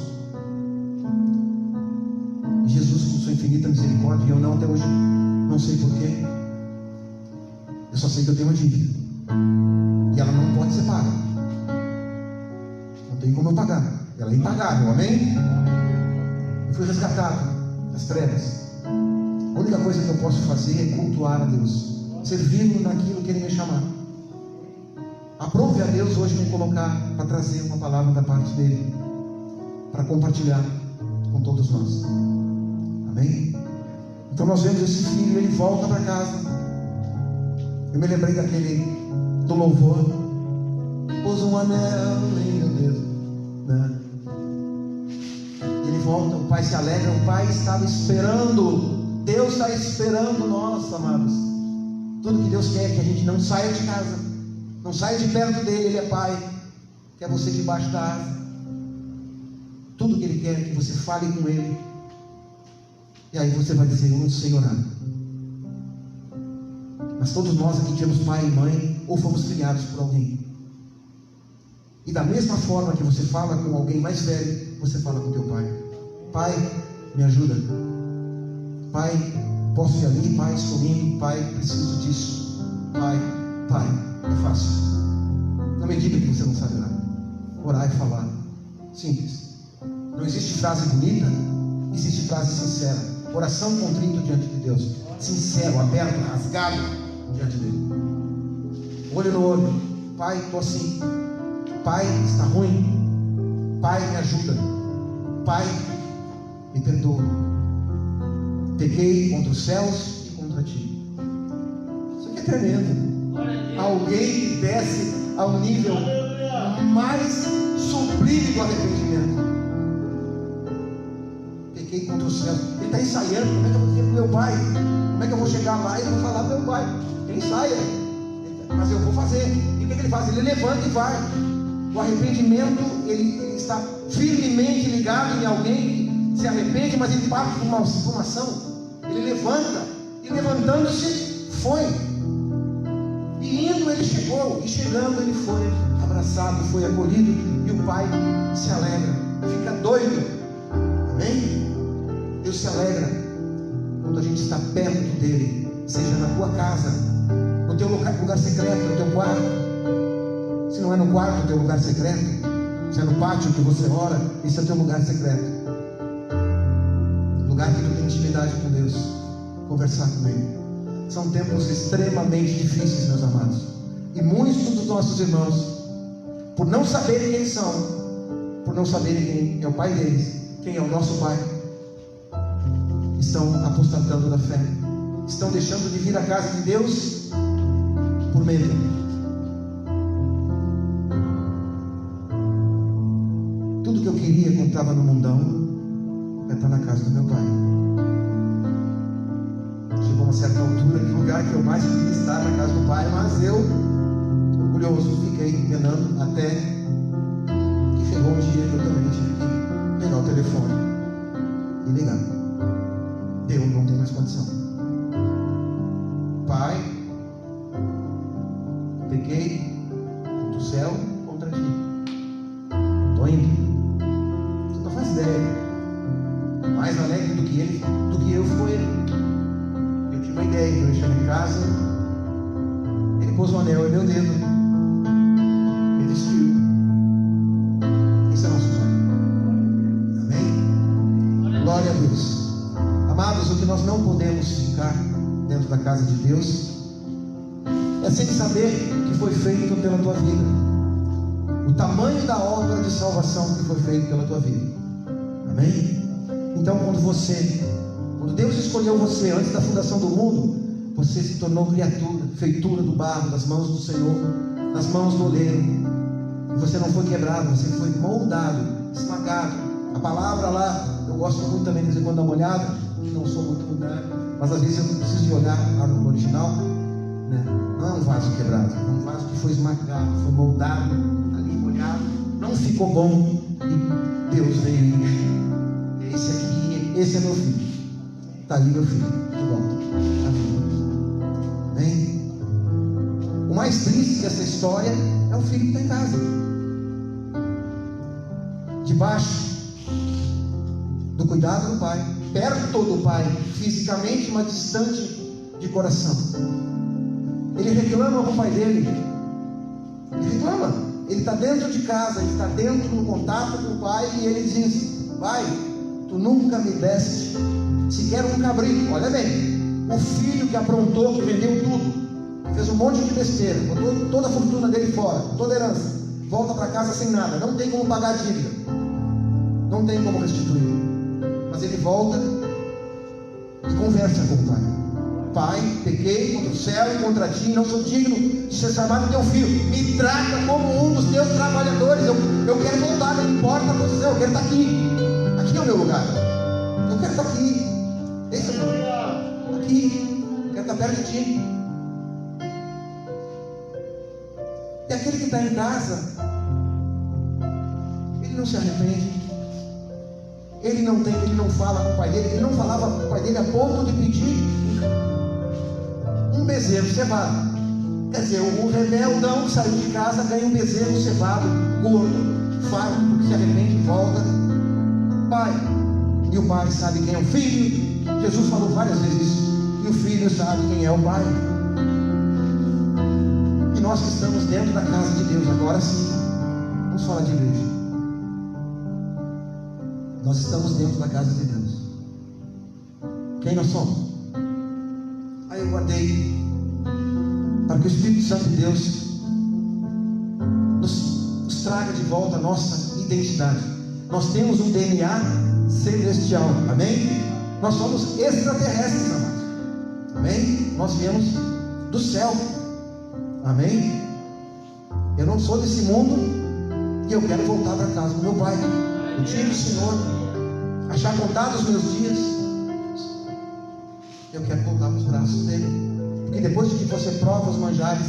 Speaker 1: E Jesus, com sua infinita misericórdia, e eu não até hoje, não sei porquê. Eu só sei que eu tenho uma dívida, e ela não pode ser paga. Não tem como eu pagar, ela é impagável, amém? Eu fui resgatado das trevas. A única coisa que eu posso fazer é cultuar a Deus, servi-lo naquilo que Ele me chamar. aprove a Deus hoje me colocar para trazer uma palavra da parte dele, para compartilhar com todos nós. Amém? Então nós vemos esse filho, ele volta para casa. Eu me lembrei do louvor, pôs um anel em meu dedo, né? Ele volta, o pai se alegra, o pai estava esperando. Deus está esperando nós, amados. Tudo que Deus quer é que a gente não saia de casa, não saia de perto dele. Ele é pai, quer você debaixo da asa. Tudo que ele quer é que você fale com ele. E aí você vai dizer: eu não sei orar. Mas todos nós aqui temos pai e mãe, ou fomos criados por alguém. E da mesma forma que você fala com alguém mais velho, você fala com teu pai: pai, me ajuda. Pai, posso ir ali? Pai, estou indo. Pai, preciso disso. Pai, é fácil. Não me diga que você não sabe orar. Orar é falar. Simples. Não existe frase bonita, existe frase sincera. Oração contrito diante de Deus. Sincero, aberto, rasgado diante dele. Olho no olho. Pai, estou assim. Pai, está ruim. Pai, me ajuda. Pai, me perdoa. Pequei contra os céus e contra ti. Isso aqui é tremendo. Alguém que desce ao nível mais sublime do arrependimento. Pequei contra os céus. Ele está ensaiando. Como é que eu vou dizer para o meu pai? Como é que eu vou chegar lá e vou falar para o meu pai? Ele ensaia. Mas eu vou fazer. E o que ele faz? Ele levanta e vai. O arrependimento, ele está firmemente ligado em alguém que se arrepende, mas ele parte por uma ação. Ele levanta, e levantando-se, foi. E indo, ele chegou, e chegando, ele foi abraçado, foi acolhido, e o pai se alegra, fica doido. Amém? Deus se alegra quando a gente está perto dele, seja na tua casa, no teu lugar secreto, no teu quarto. Se não é no quarto, no teu lugar secreto, se é no pátio que você ora, esse é o teu lugar secreto. Lugar que tu tem intimidade com Deus, conversar com Ele. São tempos extremamente difíceis, meus amados. E muitos dos nossos irmãos, por não saberem quem são, por não saberem quem é o pai deles, quem é o nosso pai, estão apostatando da fé, estão deixando de vir à casa de Deus por medo. Tudo que eu queria quando estava no mundão é estar na casa do meu pai. Chegou uma certa altura que o lugar que eu mais queria estar na casa do pai, mas eu, orgulhoso, fiquei penando até que chegou um dia que eu também tive que pegar o telefone e ligar. Eu não tenho mais condição. Pai, pequei do céu contra ti. Estou indo. Você não faz ideia. Mais alegre do que eu foi ele. Eu tinha uma ideia, eu chego em casa, ele pôs um anel em meu dedo, me vestiu. Esse é o nosso pai. Amém? Glória a Deus. Amados, o que nós não podemos ficar dentro da casa de Deus é sem saber que foi feito pela tua vida, o tamanho da obra de salvação que foi feita pela tua vida. Amém? Então quando Deus escolheu você antes da fundação do mundo, você se tornou criatura, feitura do barro, das mãos do Senhor, nas mãos do oleiro. E você não foi quebrado, você foi moldado, esmagado. A palavra lá, eu gosto muito também de vez em quando dar uma olhada, não sou muito, né? Mas às vezes eu preciso de olhar lá no original, né? Não é um vaso quebrado, é um vaso que foi esmagado, foi moldado, ali molhado, não ficou bom, e Deus veio. Esse é meu filho. Está ali meu filho, de volta. Amém? O mais triste dessa história é o filho que está em casa, debaixo do cuidado do pai, perto do pai, fisicamente, mas distante de coração. Ele reclama com o pai dele. Ele reclama. Ele está dentro de casa, ele está dentro no contato com o pai, e ele diz: pai, tu nunca me deste sequer um cabrito. Olha bem, o filho que aprontou, que vendeu tudo, fez um monte de besteira, botou toda a fortuna dele fora, toda a herança, volta para casa sem nada, não tem como pagar a dívida, não tem como restituir, mas ele volta e conversa com o pai. Pai, pequei contra o céu e contra ti, não sou digno de ser chamado teu filho, me trata como um dos teus trabalhadores. Eu quero voltar, não importa a posição, eu quero estar aqui. Aqui é o meu lugar, eu quero estar aqui. Esse é o meu lugar, aqui, eu quero estar perto de ti. E aquele que está em casa, ele não se arrepende, ele não fala com o pai dele, ele não falava com o pai dele a ponto de pedir um bezerro cevado. Quer dizer, o rebeldão que saiu de casa ganha um bezerro cevado, gordo, farto, porque se arrepende e volta. Pai, e o pai sabe quem é o filho. Jesus falou várias vezes isso. E o filho sabe quem é o pai. E nós que estamos dentro da casa de Deus, agora sim, vamos falar de igreja. Nós estamos dentro da casa de Deus. Quem nós somos? Aí eu guardei para que o Espírito Santo de Deus nos traga de volta a nossa identidade. Nós temos um DNA celestial, amém? Nós somos extraterrestres, amados, amém? Nós viemos do céu, amém? Eu não sou desse mundo e eu quero voltar para casa do meu pai. O dia do Senhor achar contados os meus dias, eu quero voltar para os braços dele, porque depois de que você prova os manjares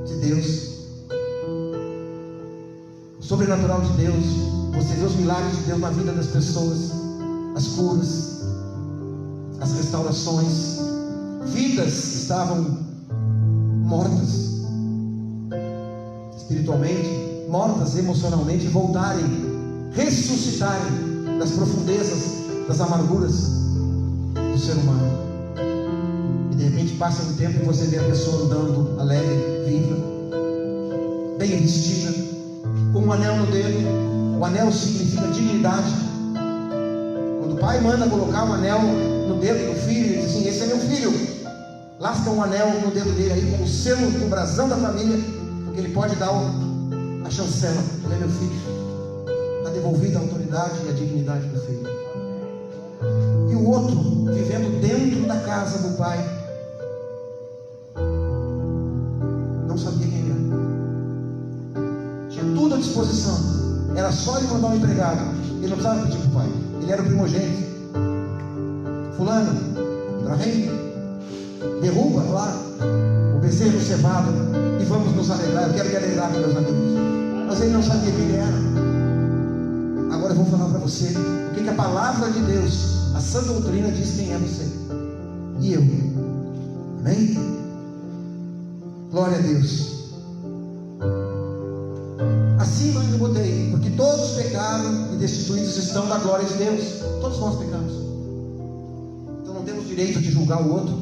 Speaker 1: de Deus, o sobrenatural de Deus, você vê os milagres de Deus na vida das pessoas, as curas, as restaurações, vidas estavam mortas espiritualmente, mortas emocionalmente, voltarem, ressuscitarem das profundezas, das amarguras do ser humano. E de repente passa um tempo e você vê a pessoa andando alegre, viva, bem vestida, com um anel no dedo. O anel significa dignidade. Quando o pai manda colocar um anel no dedo do filho, ele diz assim: esse é meu filho. Lasca um anel no dedo dele aí, como selo do brasão da família, porque ele pode dar a chancela. Ele é meu filho. Está devolvida a autoridade e a dignidade do filho. E o outro, vivendo dentro da casa do pai, não sabia quem era. Tinha tudo à disposição. Era só ele mandar um empregado. Ele não precisava pedir para o pai. Ele era o primogênito. Fulano, Ibrahim, derruba lá o bezerro cevado e vamos nos alegrar. Eu quero me alegrar, meus amigos. Mas ele não sabia quem ele era. Agora eu vou falar para você o que a palavra de Deus, a sã doutrina, diz quem é você e eu. Amém? Glória a Deus. Assim eu botei, porque todos pecaram e destituídos estão da glória de Deus. Todos nós pecamos. Então não temos direito de julgar o outro,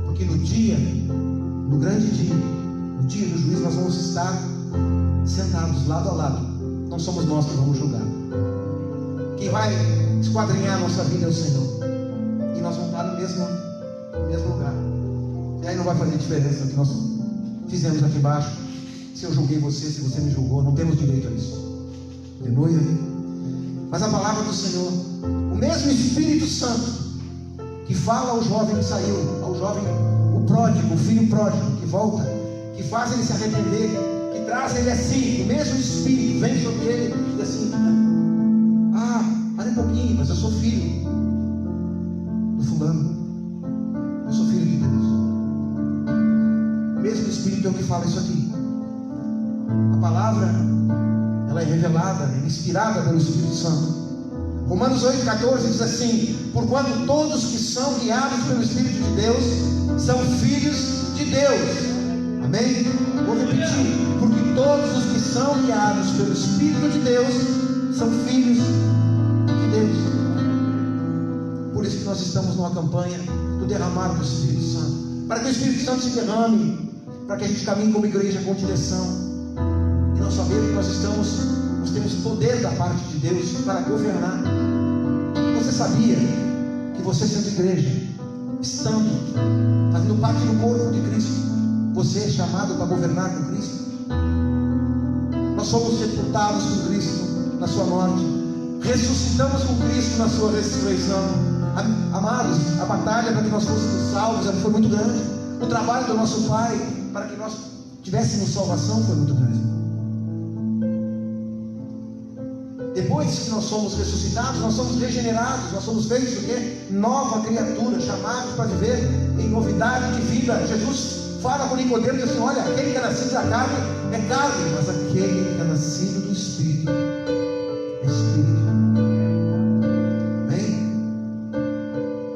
Speaker 1: porque no dia, no grande dia, no dia do juízo, nós vamos estar sentados lado a lado. Não somos nós que vamos julgar. Quem vai esquadrinhar a nossa vida é o Senhor. E nós vamos estar no mesmo lugar. E aí não vai fazer diferença o que nós fizemos aqui embaixo. Se eu julguei você, se você me julgou, não temos direito a isso. Aleluia. Mas a palavra do Senhor, o mesmo Espírito Santo que fala ao jovem que saiu, ao jovem, o pródigo, o filho pródigo que volta, que faz ele se arrepender, que traz ele assim, o mesmo Espírito vem sobre ele e diz assim: para um pouquinho, mas eu sou filho do fulano, eu sou filho de Deus. O mesmo Espírito é o que fala isso aqui. A palavra, ela é revelada, é inspirada pelo Espírito Santo. Romanos 8,14 diz assim: porquanto todos que são guiados pelo Espírito de Deus são filhos de Deus. Amém? Vou repetir: porque todos os que são guiados pelo Espírito de Deus são filhos de Deus. Por isso que nós estamos numa campanha do derramar do Espírito Santo, para que o Espírito Santo se derrame, para que a gente caminhe como igreja com direção. E nós sabemos que nós temos poder da parte de Deus para governar. Você sabia que você, sendo igreja, estando, fazendo parte do corpo de Cristo, você é chamado para governar com Cristo. Nós somos sepultados com Cristo na sua morte, ressuscitamos com Cristo na sua ressurreição. Amados, a batalha para que nós fôssemos salvos foi muito grande. O trabalho do nosso Pai para que nós tivéssemos salvação foi muito grande. Depois que nós somos ressuscitados, nós somos regenerados, nós somos feitos o quê? Nova criatura, chamados para viver em novidade de vida. Jesus fala com Nicodemo e diz assim: olha, aquele que é nascido da carne é carne, mas aquele que é nascido do Espírito é Espírito. Amém?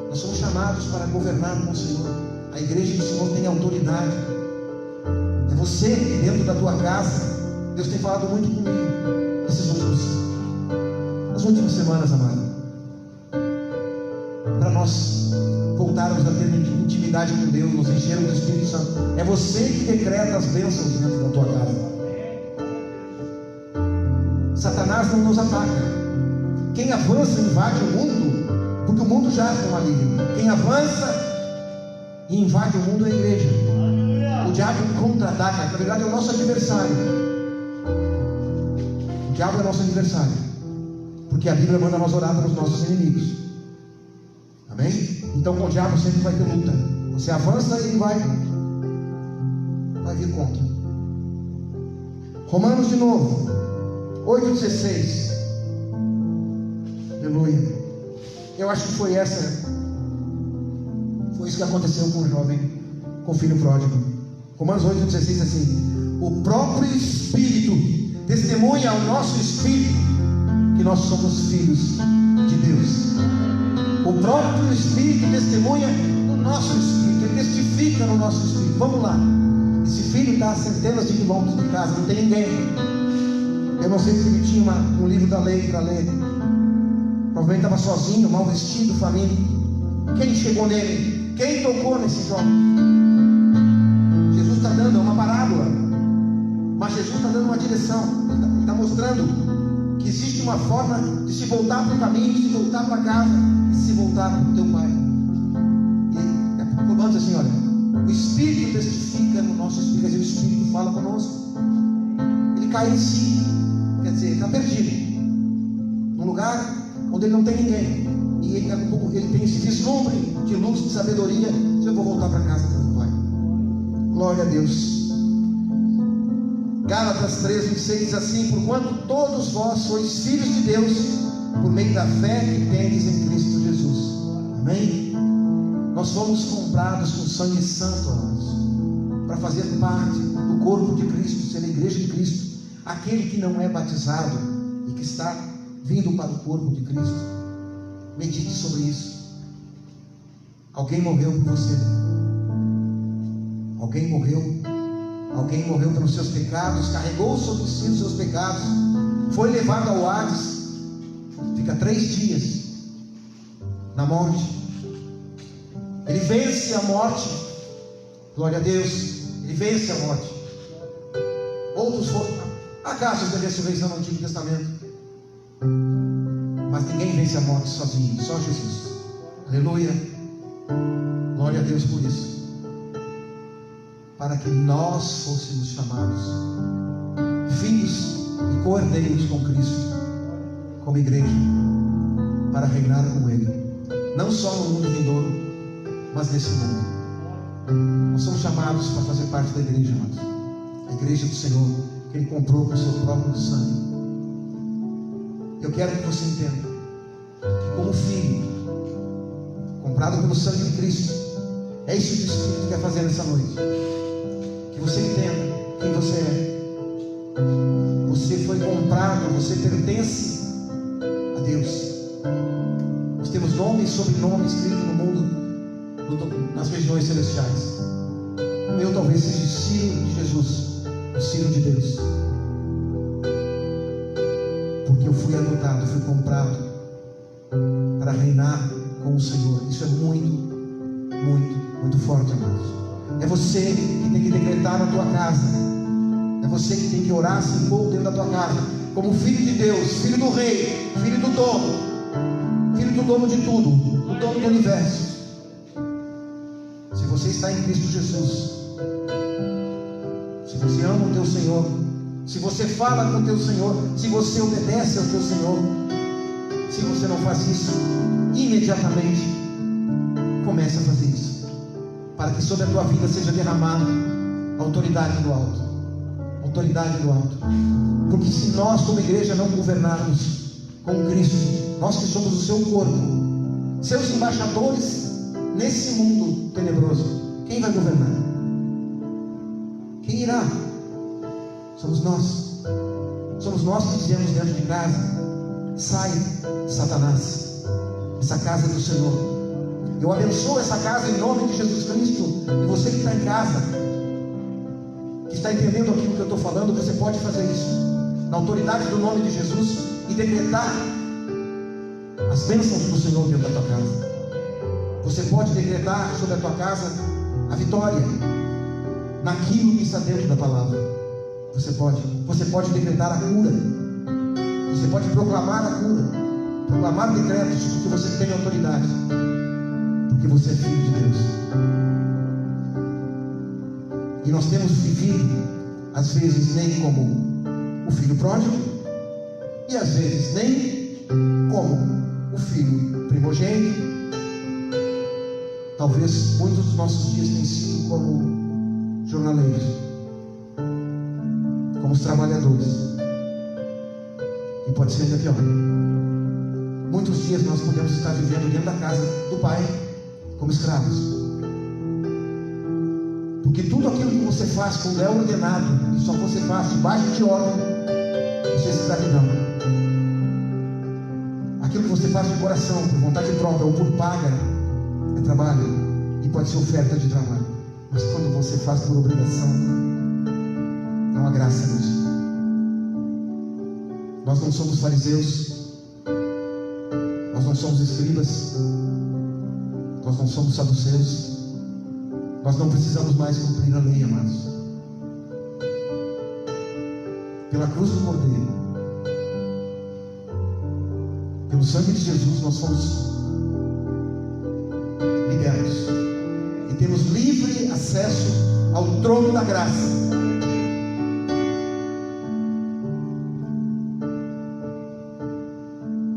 Speaker 1: Nós somos chamados para governar com o Senhor. A igreja do Senhor tem autoridade. É você dentro da tua casa. Deus tem falado muito comigo nas últimas semanas, amado, para nós voltarmos a ter intimidade com Deus, nos enchermos do Espírito Santo. É você que decreta as bênçãos dentro da tua casa. Satanás não nos ataca. Quem avança invade o mundo, porque o mundo já é maligno. Quem avança e invade o mundo é a igreja. O diabo contra-ataca. Na verdade é o nosso adversário. O diabo é nosso adversário, porque a Bíblia manda nós orar para os nossos inimigos. Amém? Então com o diabo sempre vai ter luta. Você avança e ele vai vir contra. Romanos de novo 8,16. Aleluia. Eu acho que foi isso que aconteceu com o jovem, com o filho pródigo. Romanos 8,16 assim: o próprio Espírito testemunha ao nosso espírito que nós somos filhos de Deus. O próprio Espírito testemunha no nosso espírito, ele testifica no nosso espírito. Vamos lá. Esse filho está a centenas de quilômetros de casa, não tem ninguém. Eu não sei se ele tinha um livro da lei para ler. Provavelmente estava sozinho, mal vestido, faminto. Quem chegou nele? Quem tocou nesse jovem? Jesus está dando uma parábola, mas Jesus está dando uma direção. Ele está mostrando que existe uma forma de se voltar para o caminho, de se voltar para casa e se voltar para o teu Pai. E vamos assim, olha, o Espírito testifica no nosso espírito, quer dizer, o Espírito fala conosco. Ele cai em si, quer dizer, ele está perdido num lugar onde ele não tem ninguém, e ele tem esse vislumbre de luz, de sabedoria. Eu vou voltar para casa do meu Pai. Glória a Deus. Gálatas 3,26 diz assim: porquanto todos vós sois filhos de Deus por meio da fé que tendes em Cristo Jesus. Amém? Nós fomos comprados com sangue santo, amados, para fazer parte do corpo de Cristo, ser a igreja de Cristo. Aquele que não é batizado e que está vindo para o corpo de Cristo, medite sobre isso. Alguém morreu por você. Alguém morreu pelos seus pecados, carregou sobre si os seus pecados, foi levado ao Hades, fica 3 dias na morte. Ele vence a morte. Glória a Deus. Ele vence a morte. Outros foram. Há casos da ressurreição no Antigo Testamento, mas ninguém vence a morte sozinho, só Jesus. Aleluia. Glória a Deus por isso. Para que nós fôssemos chamados filhos e co-herdeiros com Cristo, como igreja, para reinar com Ele, não só no mundo vindouro, mas nesse mundo. Nós somos chamados para fazer parte da igreja, amados. A igreja do Senhor, que Ele comprou com o seu próprio sangue. Eu quero que você entenda que, como filho comprado pelo sangue de Cristo, é isso que o Espírito quer fazer nessa noite. Que você entenda quem você é. Você foi comprado, você pertence a Deus. Nós temos nome e sobrenome escrito no mundo, nas regiões celestiais. O meu talvez seja o Ciro de Jesus, o Ciro de Deus, porque eu fui adotado, fui comprado para reinar com o Senhor. Isso é muito, muito, muito forte, amados. É você que tem que decretar na tua casa. É você que tem que orar, se impor dentro da tua casa, como filho de Deus, filho do Rei, filho do dono de tudo, o dono do universo. você está em Cristo Jesus, se você ama o teu Senhor, se você fala com o teu Senhor, se você obedece ao teu Senhor, se você não faz isso, imediatamente comece a fazer isso, para que sobre a tua vida seja derramada a autoridade do alto. Autoridade do alto. Porque se nós como igreja não governarmos com Cristo, nós que somos o seu corpo, seus embaixadores nesse mundo tenebroso, quem vai governar? Quem irá? Somos nós. Somos nós que dizemos dentro de casa: sai, Satanás, essa casa é do Senhor. Eu abençoo essa casa em nome de Jesus Cristo. E você que está em casa, que está entendendo aquilo que eu estou falando, você pode fazer isso na autoridade do nome de Jesus e decretar as bênçãos do Senhor dentro da tua casa. Você pode decretar sobre a tua casa a vitória naquilo que está dentro da palavra. Você pode decretar a cura. Você pode proclamar a cura, proclamar decretos, porque você tem autoridade, porque você é filho de Deus. E nós temos vivido, às vezes, nem como o filho pródigo, e às vezes nem como o filho primogênito. Talvez muitos dos nossos dias tenham sido como jornaleiros, como os trabalhadores. E pode ser ainda pior. Muitos dias nós podemos estar vivendo dentro da casa do Pai como escravos. Porque tudo aquilo que você faz quando é ordenado, e só você faz debaixo de ordem, isso é escravidão. Aquilo que você faz de coração, por vontade própria ou por paga, é trabalho, e pode ser oferta de trabalho. Mas quando você faz por obrigação, não há graça nisso. Nós não somos fariseus, nós não somos escribas, nós não somos saduceus. Nós não precisamos mais cumprir a lei, amados. Pela cruz do Cordeiro, pelo sangue de Jesus, nós somos libertos e temos livre acesso ao trono da graça.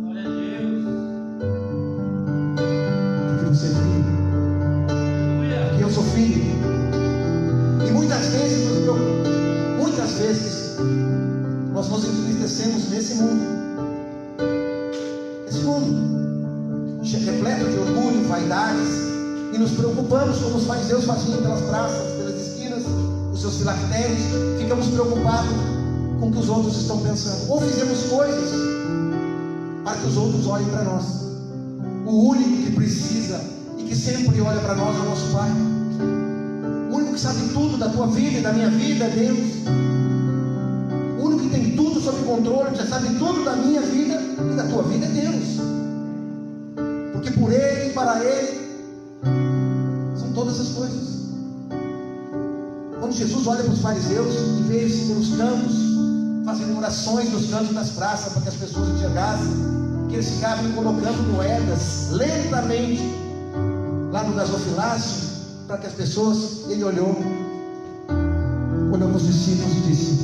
Speaker 2: Glória a Deus.
Speaker 1: Porque você é filho. Porque eu sou filho. E muitas vezes nós nos entristecemos nesse mundo. Esse mundo repleto de orgulho, vaidades, e nos preocupamos como os fariseus faziam pelas praças, pelas esquinas, os seus filactérios. Ficamos preocupados com o que os outros estão pensando, ou fizemos coisas para que os outros olhem para nós. O único que precisa e que sempre olha para nós é o nosso Pai. O único que sabe tudo da tua vida e da minha vida é Deus. O único que tem tudo sob controle, que já sabe tudo da minha vida e da tua vida é Deus. Porque por Ele e para Ele são todas as coisas. Quando Jesus olha para os fariseus e vê eles pelos campos, fazendo orações nos cantos das praças para que as pessoas enxergassem, que eles ficavam colocando moedas lentamente lá no gasofilácio para que as pessoas, ele olhou para os discípulos e disse: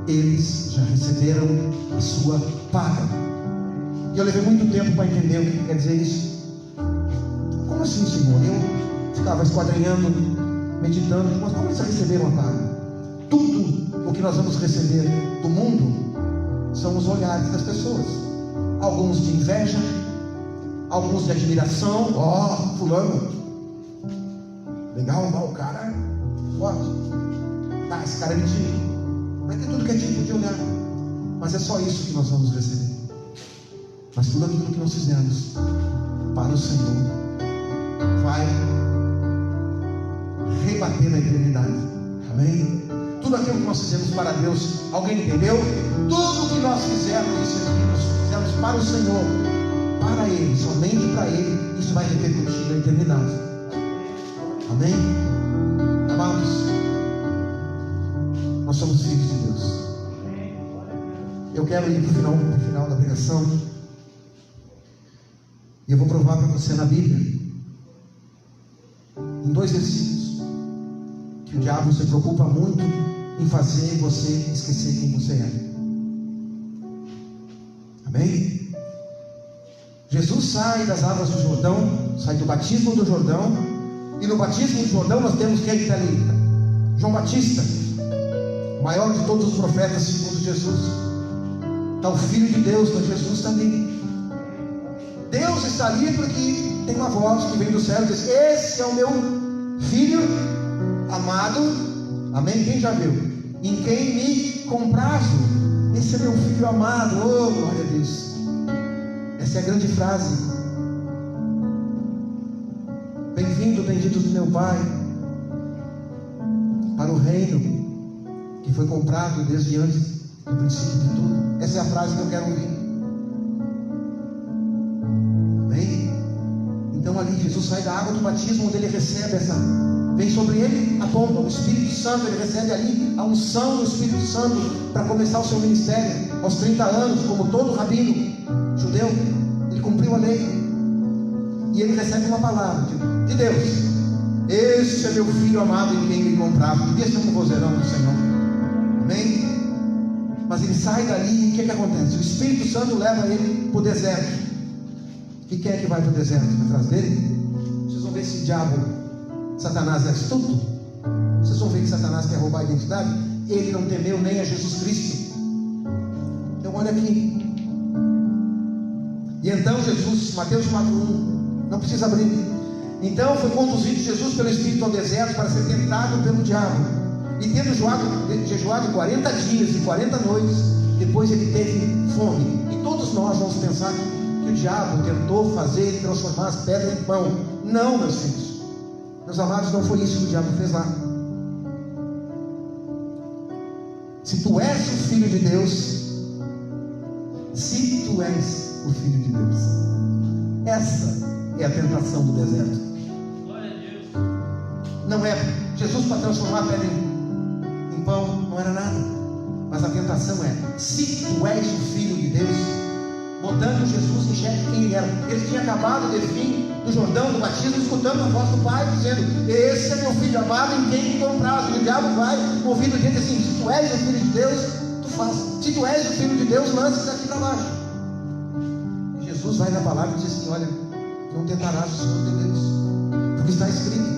Speaker 1: eles já receberam a sua paga. E eu levei muito tempo para entender o que quer dizer isso. Como assim, Senhor? Eu ficava esquadrinhando, meditando, mas como eles já receberam a paga? Tudo o que nós vamos receber do mundo são os olhares das pessoas. Alguns de inveja, alguns de admiração. Ó, fulano, legal, o cara forte. Tá, esse cara é mentiroso. Vai ter tudo que é tipo de olhar. Mas é só isso que nós vamos receber. Mas tudo aquilo que nós fizemos para o Senhor vai rebater na eternidade. Amém? Tudo aquilo que nós fizemos para Deus, alguém entendeu? Tudo que nós fizemos e servimos, fizemos para o Senhor, para Ele, somente para Ele, isso vai repercutir na eternidade. Amém? Amados, nós somos filhos de Deus. Eu quero ir para o final da pregação, e eu vou provar para você na Bíblia em 2 versículos, que o diabo se preocupa muito em fazer você esquecer quem você é. Amém? Jesus sai das águas do Jordão, sai do batismo do Jordão, e no batismo do Jordão nós temos quem está ali? João Batista, o maior de todos os profetas segundo Jesus. Está o Filho de Deus, mas Jesus está ali. Deus está ali porque tem uma voz que vem do céu e diz: esse é o meu Filho amado. Amém? Quem já viu? Em quem me comprazo. Esse é meu Filho amado. Oh, glória a Deus. Essa é a grande frase. Bem-vindo, bendito do meu Pai, para o reino que foi comprado desde antes do princípio de tudo. Essa é a frase que eu quero ouvir. Amém? Então ali Jesus sai da água do batismo, onde ele recebe essa, vem sobre ele a pomba, o Espírito Santo. Ele recebe ali a unção do Espírito Santo para começar o seu ministério. Aos 30 anos, como todo rabino judeu, ele cumpriu a lei. E ele recebe uma palavra de Deus: esse é meu Filho amado em quem me comprazo. Podia ser um vozeirão do Senhor. Amém? Mas ele sai dali e o que acontece? O Espírito Santo leva ele para o deserto. E quem é que vai para o deserto atrás dele? Vocês vão ver esse diabo, Satanás é astuto. Vocês vão ver que Satanás quer roubar a identidade. Ele não temeu nem a Jesus Cristo. Então olha aqui. E então Jesus, Mateus 4:1, não precisa abrir. Então foi conduzido Jesus pelo Espírito ao deserto para ser tentado pelo diabo. E tendo jejuado 40 dias e 40 noites, depois ele teve fome. E todos nós vamos pensar que o diabo tentou fazer, transformar as pedras em pão. Não, meus filhos. Meus amados, não foi isso que o diabo fez lá. Se tu és o Filho de Deus, se tu és o Filho de Deus, essa é a tentação do deserto.
Speaker 2: Glória a Deus.
Speaker 1: Não é Jesus para transformar a pedra em pão, não era nada. Mas a tentação é: se tu és o Filho de Deus, botando Jesus em xeque quem ele era. Ele tinha acabado de vir do Jordão, do batismo, escutando a voz do Pai, dizendo: esse é meu Filho amado em quem me comprazo. E o diabo vai, ouvindo dele assim: se tu és o Filho de Deus, tu faz. Se tu és o Filho de Deus, lança daqui para baixo. E Jesus vai na palavra e diz assim: olha, não tentarás o Senhor teu Deus, porque está escrito.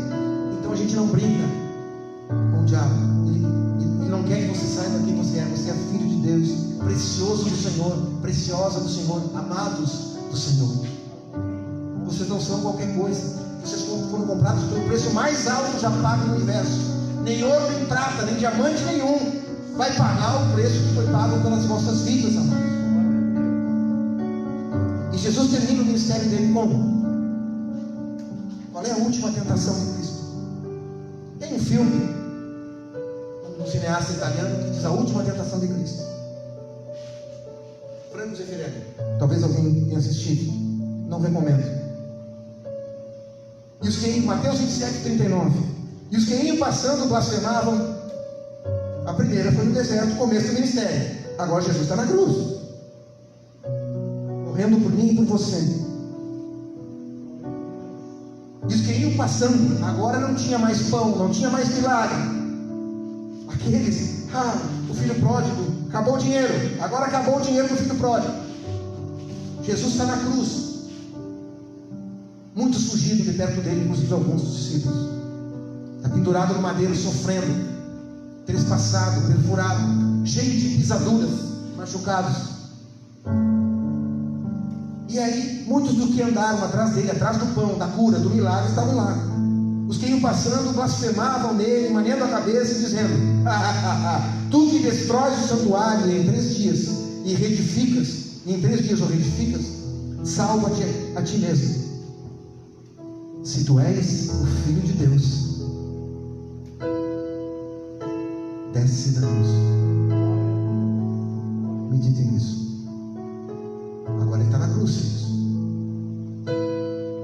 Speaker 1: Então a gente não brinca com o diabo. Ele não quer que você saiba quem você é. Você é filho de Deus, precioso do Senhor, preciosa do Senhor, amados do Senhor. Vocês não são qualquer coisa. Vocês foram comprados pelo preço mais alto já pago no universo. Nem ouro, nem prata, nem diamante nenhum vai pagar o preço que foi pago pelas vossas vidas, amados. E Jesus termina o ministério dele como? Qual é a última tentação de Cristo? Tem um filme, um cineasta italiano, que diz a última tentação de Cristo. Franco Zeffirelli. Talvez alguém tenha assistido. Não recomendo. E os que iam, Mateus 27:39. E os que iam passando blasfemavam. A primeira foi no deserto, o começo do ministério. Agora Jesus está na cruz, morrendo por mim e por você. E os que iam passando, agora não tinha mais pão, não tinha mais milagre. Aqueles, o filho pródigo, acabou o dinheiro, agora acabou o dinheiro do filho pródigo. Jesus está na cruz. Muitos fugiram de perto dele, inclusive alguns dos discípulos. Está pendurado no madeiro, sofrendo, trespassado, perfurado, cheio de pisaduras, machucados. E aí, muitos dos que andaram atrás dele, atrás do pão, da cura, do milagre, estavam lá. Os que iam passando blasfemavam nele, maniando a cabeça e dizendo: tu que destróis o santuário em 3 dias e reedificas, e em 3 dias o reedificas, salva-te a ti mesmo. Se tu és o Filho de Deus, desce da cruz. Medite nisso. Agora ele está na cruz, filhos.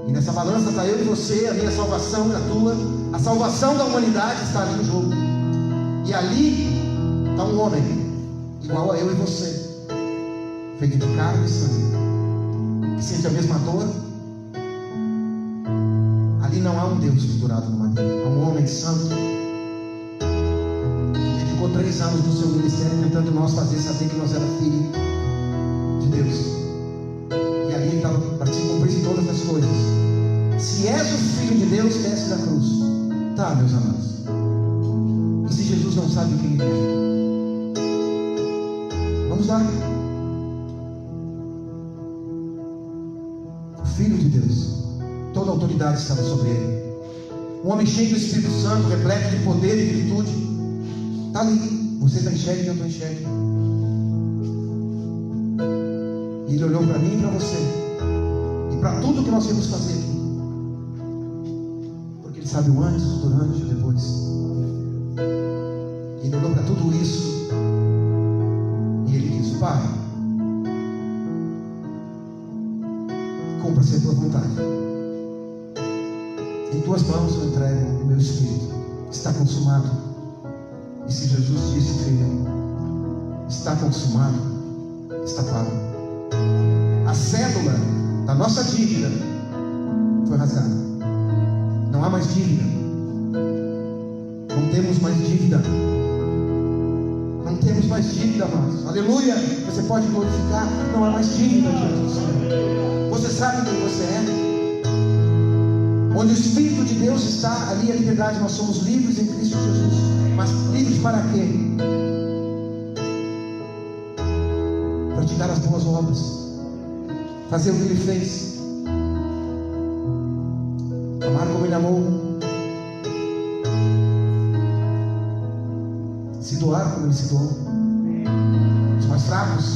Speaker 1: E nessa balança está eu e você, a minha salvação e a tua. A salvação da humanidade está ali no jogo. E ali está um homem, igual a eu e você, feito de carne e sangue, que sente a mesma dor. Ali não há um Deus pendurado no madeiro. a um homem santo, que dedicou 3 anos do seu ministério tentando nós fazer saber que nós éramos filhos de Deus. E ali ele estava para se cumprir todas as coisas. Se és o Filho de Deus, desce da cruz. Tá, meus amados. E se Jesus não sabe quem ele é? Vamos lá. O Filho de Deus, toda a autoridade estava sobre ele. Um homem cheio do Espírito Santo, repleto de poder e virtude. Está ali. Você está em xeque e eu estou em xeque. E ele olhou para mim e para você. E para tudo que nós íamos fazer aqui. Porque ele sabe o antes, o durante e o depois. Ele olhou para tudo isso. E ele disse: Pai, cumpra-se a tua vontade. Em tuas mãos eu entrego o meu espírito. Está consumado. E se Jesus disse, filho, está consumado, está pago. A cédula da nossa dívida foi rasgada. Não há mais dívida. Não temos mais dívida. Não temos mais dívida, amados. Aleluia! Você pode glorificar. Não há mais dívida diante do Senhor. Você sabe quem você é? Onde o Espírito de Deus está, ali a liberdade. Nós somos livres em Cristo Jesus. Mas livres para quê? Praticar as boas obras. Fazer o que Ele fez. Amar como Ele amou. Se doar como Ele se doou. Os mais fracos,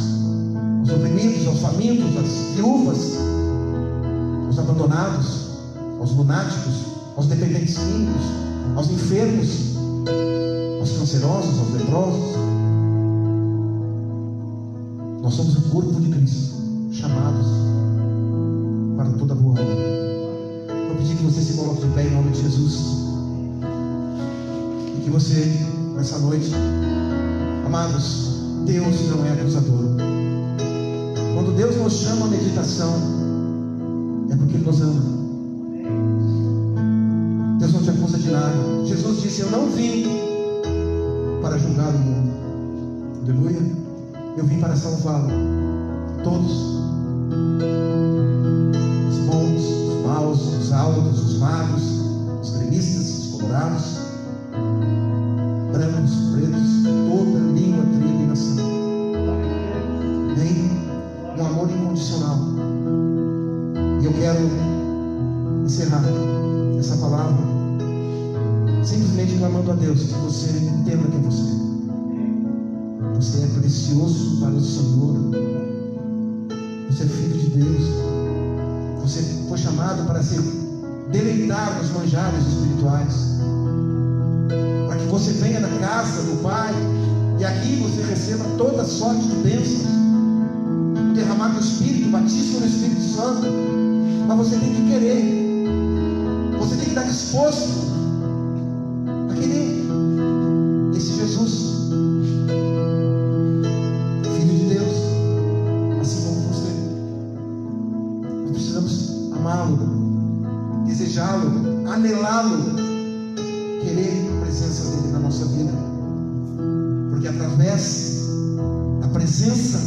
Speaker 1: os oprimidos, aos famintos, às viúvas, aos abandonados, aos lunáticos, aos dependentes químicos, aos enfermos, aos cancerosos, aos leprosos. Nós somos o corpo de Cristo, chamados para toda boa obra. Eu pedi que você se coloque de pé em nome de Jesus. E que você, nessa noite, amados, Deus não é acusador. Quando Deus nos chama à meditação, é porque Ele nos ama. Deus não te acusa de nada. Jesus disse: eu não vim para julgar o mundo. Aleluia. Eu vim para salvá-lo. Todos. Os bons, os maus, os altos, os magros, os gremistas, os colorados, brancos, pretos, toda língua, tribo e nação. Vem um amor incondicional. E eu quero encerrar essa palavra simplesmente clamando a Deus que você entenda quem você é. Você é precioso para o Senhor. Você é filho de Deus. Você foi chamado para se deleitar nos manjares espirituais, para que você venha na casa do Pai e aqui você receba toda sorte de bênçãos, o derramar do Espírito, o batismo no Espírito Santo. Mas você tem que querer. Você tem que estar disposto a querer esse Jesus, Filho de Deus, assim como você. Nós precisamos amá-lo, desejá-lo, anelá-lo, querer a presença dele na nossa vida, porque através da presença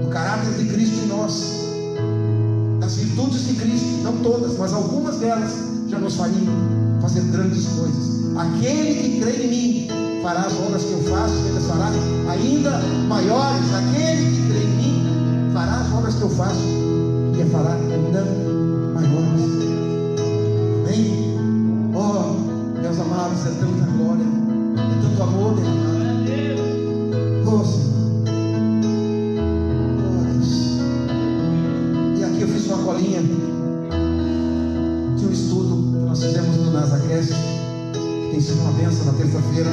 Speaker 1: do caráter de Cristo em nós, as virtudes de Cristo, não todas, mas algumas delas já nos fariam fazer grandes coisas. Aquele que crê em mim fará as obras que eu faço, e elas fará ainda maiores. Aquele que crê em mim fará as obras que eu faço e fará ainda maiores. Amém? Oh, meus amados, é tanta glória, é tanto amor derramado. Oh, Senhor. Eu fiz uma colinha de um estudo que nós fizemos no Nazacrest, que tem sido uma bênção na terça-feira.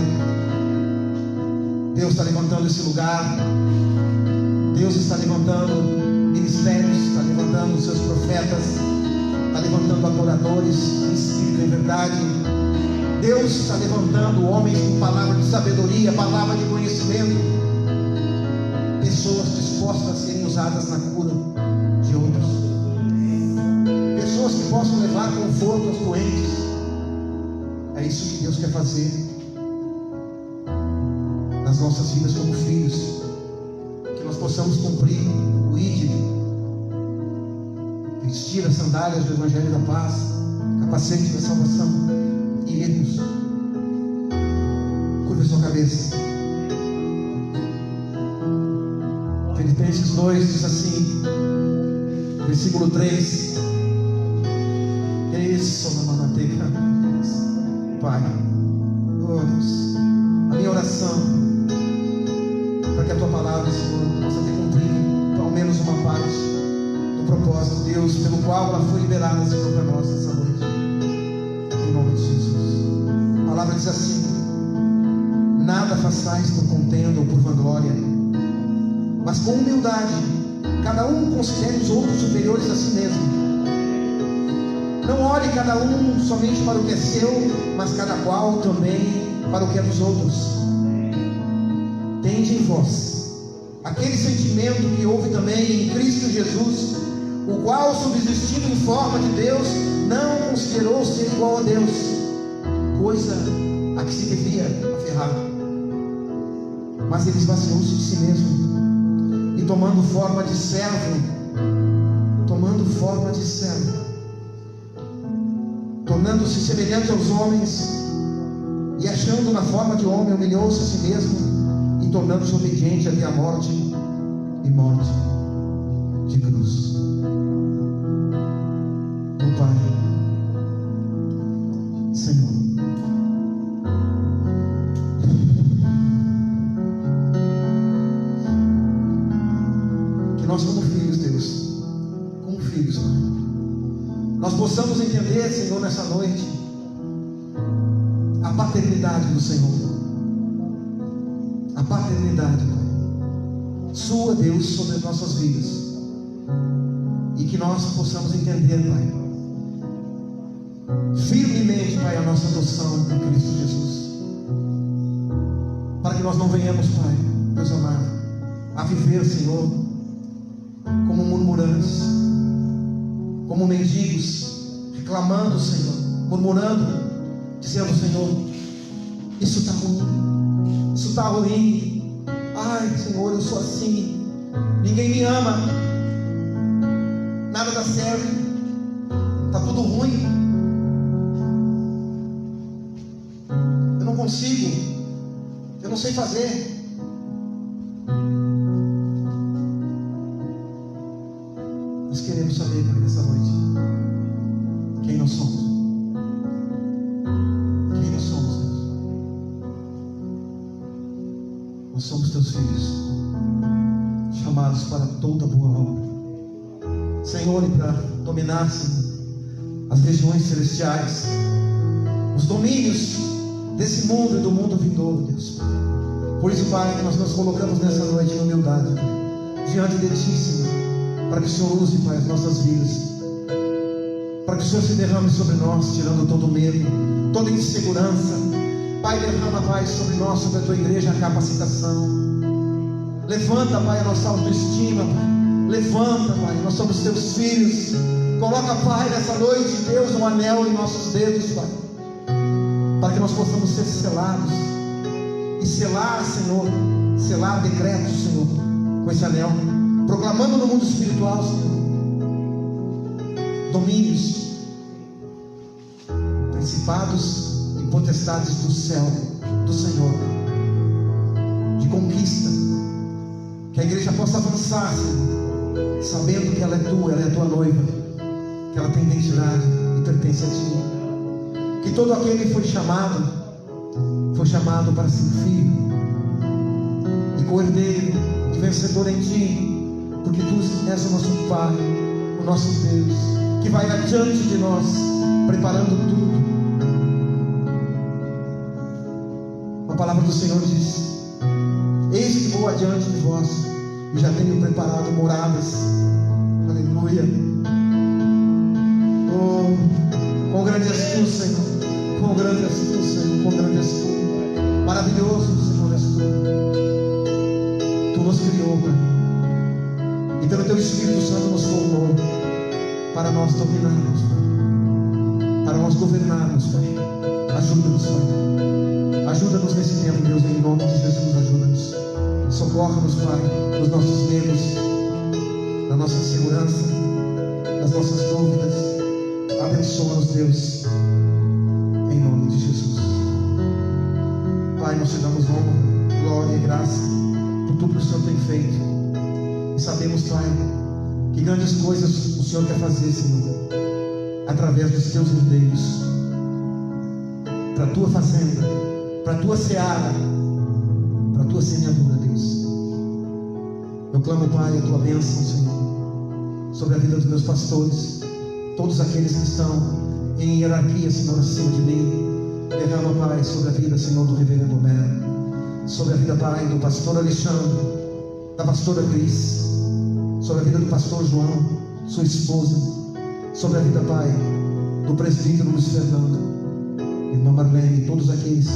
Speaker 1: Deus está levantando esse lugar. Deus está levantando ministérios, está levantando os seus profetas, está levantando adoradores em espírito e em verdade. Deus está levantando homens com palavra de sabedoria, palavra de conhecimento, pessoas dispostas a serem usadas na cura de outros, pessoas que possam levar conforto aos doentes, É isso que Deus quer fazer nas nossas vidas como filhos, que nós possamos cumprir o ID, vestir as sandálias do Evangelho da Paz, capacete da salvação e irmos. Curva sua cabeça. Filipenses 2 diz assim, versículo 3. Isso, mamateca. Pai, oh Deus, a minha oração para que a tua palavra, Senhor, possa ter cumprido ao menos uma parte do propósito, Deus, pelo qual ela foi liberada, Senhor, para nós essa noite, em nome de Jesus. A palavra diz assim: nada façais por contenda ou por vanglória, mas com humildade cada um considere os outros superiores a si mesmo. Não olhe cada um somente para o que é seu, mas cada qual também para o que é dos outros. Tende em vós aquele sentimento que houve também em Cristo Jesus, o qual, subsistindo em forma de Deus, não considerou ser igual a Deus, coisa a que se devia aferrar, mas ele esvaziou-se de si mesmo, e tomando forma de servo, tornando-se semelhante aos homens, e achando na forma de homem, humilhou-se a si mesmo, e tornando-se obediente até a morte, e morte de cruz. Meu Pai, Senhor, que nós como filhos, Deus, como filhos, Pai, nós possamos entender, Senhor, nessa noite, a paternidade do Senhor, a paternidade, Pai, sua, Deus, sobre as nossas vidas, e que nós possamos entender, Pai, firmemente, Pai, a nossa adoção em Cristo Jesus, para que nós não venhamos, Pai, Deus amado, a viver, Senhor, como murmurantes, como mendigos, reclamando, Senhor, murmurando, dizendo: Senhor, isso está ruim, isso está ruim, ai Senhor, eu sou assim, ninguém me ama, nada dá certo, está tudo ruim, eu não consigo, eu não sei fazer. Nós queremos saber, Pai, nessa noite, quem nós somos. Quem nós somos, Deus. Nós somos teus filhos, chamados para toda boa obra, Senhor, e para dominar, Senhor, as regiões celestiais, os domínios desse mundo e do mundo vindouro, Deus. Por isso, Pai, nós nos colocamos nessa noite em humildade, Pai, diante de Ti, Senhor, para que o Senhor use, Pai, as nossas vidas, para que o Senhor se derrame sobre nós, tirando todo medo, toda insegurança. Pai, derrama, Pai, sobre nós, sobre a Tua igreja, a capacitação. Levanta, Pai, a nossa autoestima, Pai. Levanta, Pai, nós somos Teus filhos. Coloca, Pai, nessa noite, Deus, um anel em nossos dedos, Pai, para que nós possamos ser selados e selar, Senhor, selar decretos, Senhor, com esse anel, proclamando no mundo espiritual, Senhor, domínios, principados e potestades do céu, do Senhor, de conquista, que a igreja possa avançar, Senhor, sabendo que ela é Tua, ela é a Tua noiva, que ela tem identidade e pertence a Ti, que todo aquele que foi chamado para ser filho e co-herdeiro e vencedor em Ti, porque Tu és o nosso Pai, o nosso Deus, que vai adiante de nós, preparando tudo. A palavra do Senhor diz: eis que vou adiante de vós, e já tenho preparado moradas. Aleluia. Oh, quão grande és Tu, Senhor, quão grande és Tu, Senhor, quão grande és Tu, maravilhoso, Senhor, és Tu. Tu nos criou, Pai, e pelo Teu Espírito Santo nos formou para nós dominarmos, para nós governarmos, Pai, Ajuda-nos, Pai. Ajuda-nos nesse tempo, Deus, em nome de Jesus, ajuda-nos. Socorre-nos, Pai, nos nossos medos, na nossa insegurança, nas nossas dúvidas. Abençoa-nos, Deus, em nome de Jesus. Pai, nós te damos honra, glória e graça por tudo que o Senhor tem feito. E sabemos, Pai, que grandes coisas o Senhor quer fazer, Senhor, através dos teus herdeiros, para a tua fazenda, para a tua seara, para a tua semeadura, Deus. Eu clamo, Pai, a tua bênção, Senhor, sobre a vida dos meus pastores, todos aqueles que estão em hierarquia, Senhor, acima de mim. Derrama, Pai, sobre a vida, Senhor, do reverendo Homero, sobre a vida, Pai, do pastor Alexandre, da pastora Cris, sobre a vida do pastor João, sua esposa, sobre a vida, Pai, do presbítero Luiz Fernando, irmã Marlene, todos aqueles,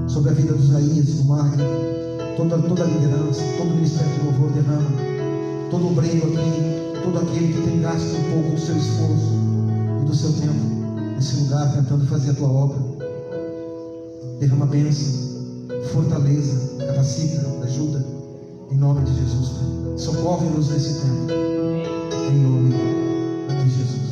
Speaker 1: sobre a vida dos Isaías, do Magno, toda a liderança, todo o ministério de louvor. Derrama todo o obreiro aqui, todo aquele que tem gasto um pouco do seu esforço e do seu tempo nesse lugar, tentando fazer a tua obra. Derrama bênção, fortaleza, capacita, ajuda, em nome de Jesus. Socorre-nos nesse tempo, em nome de Jesus.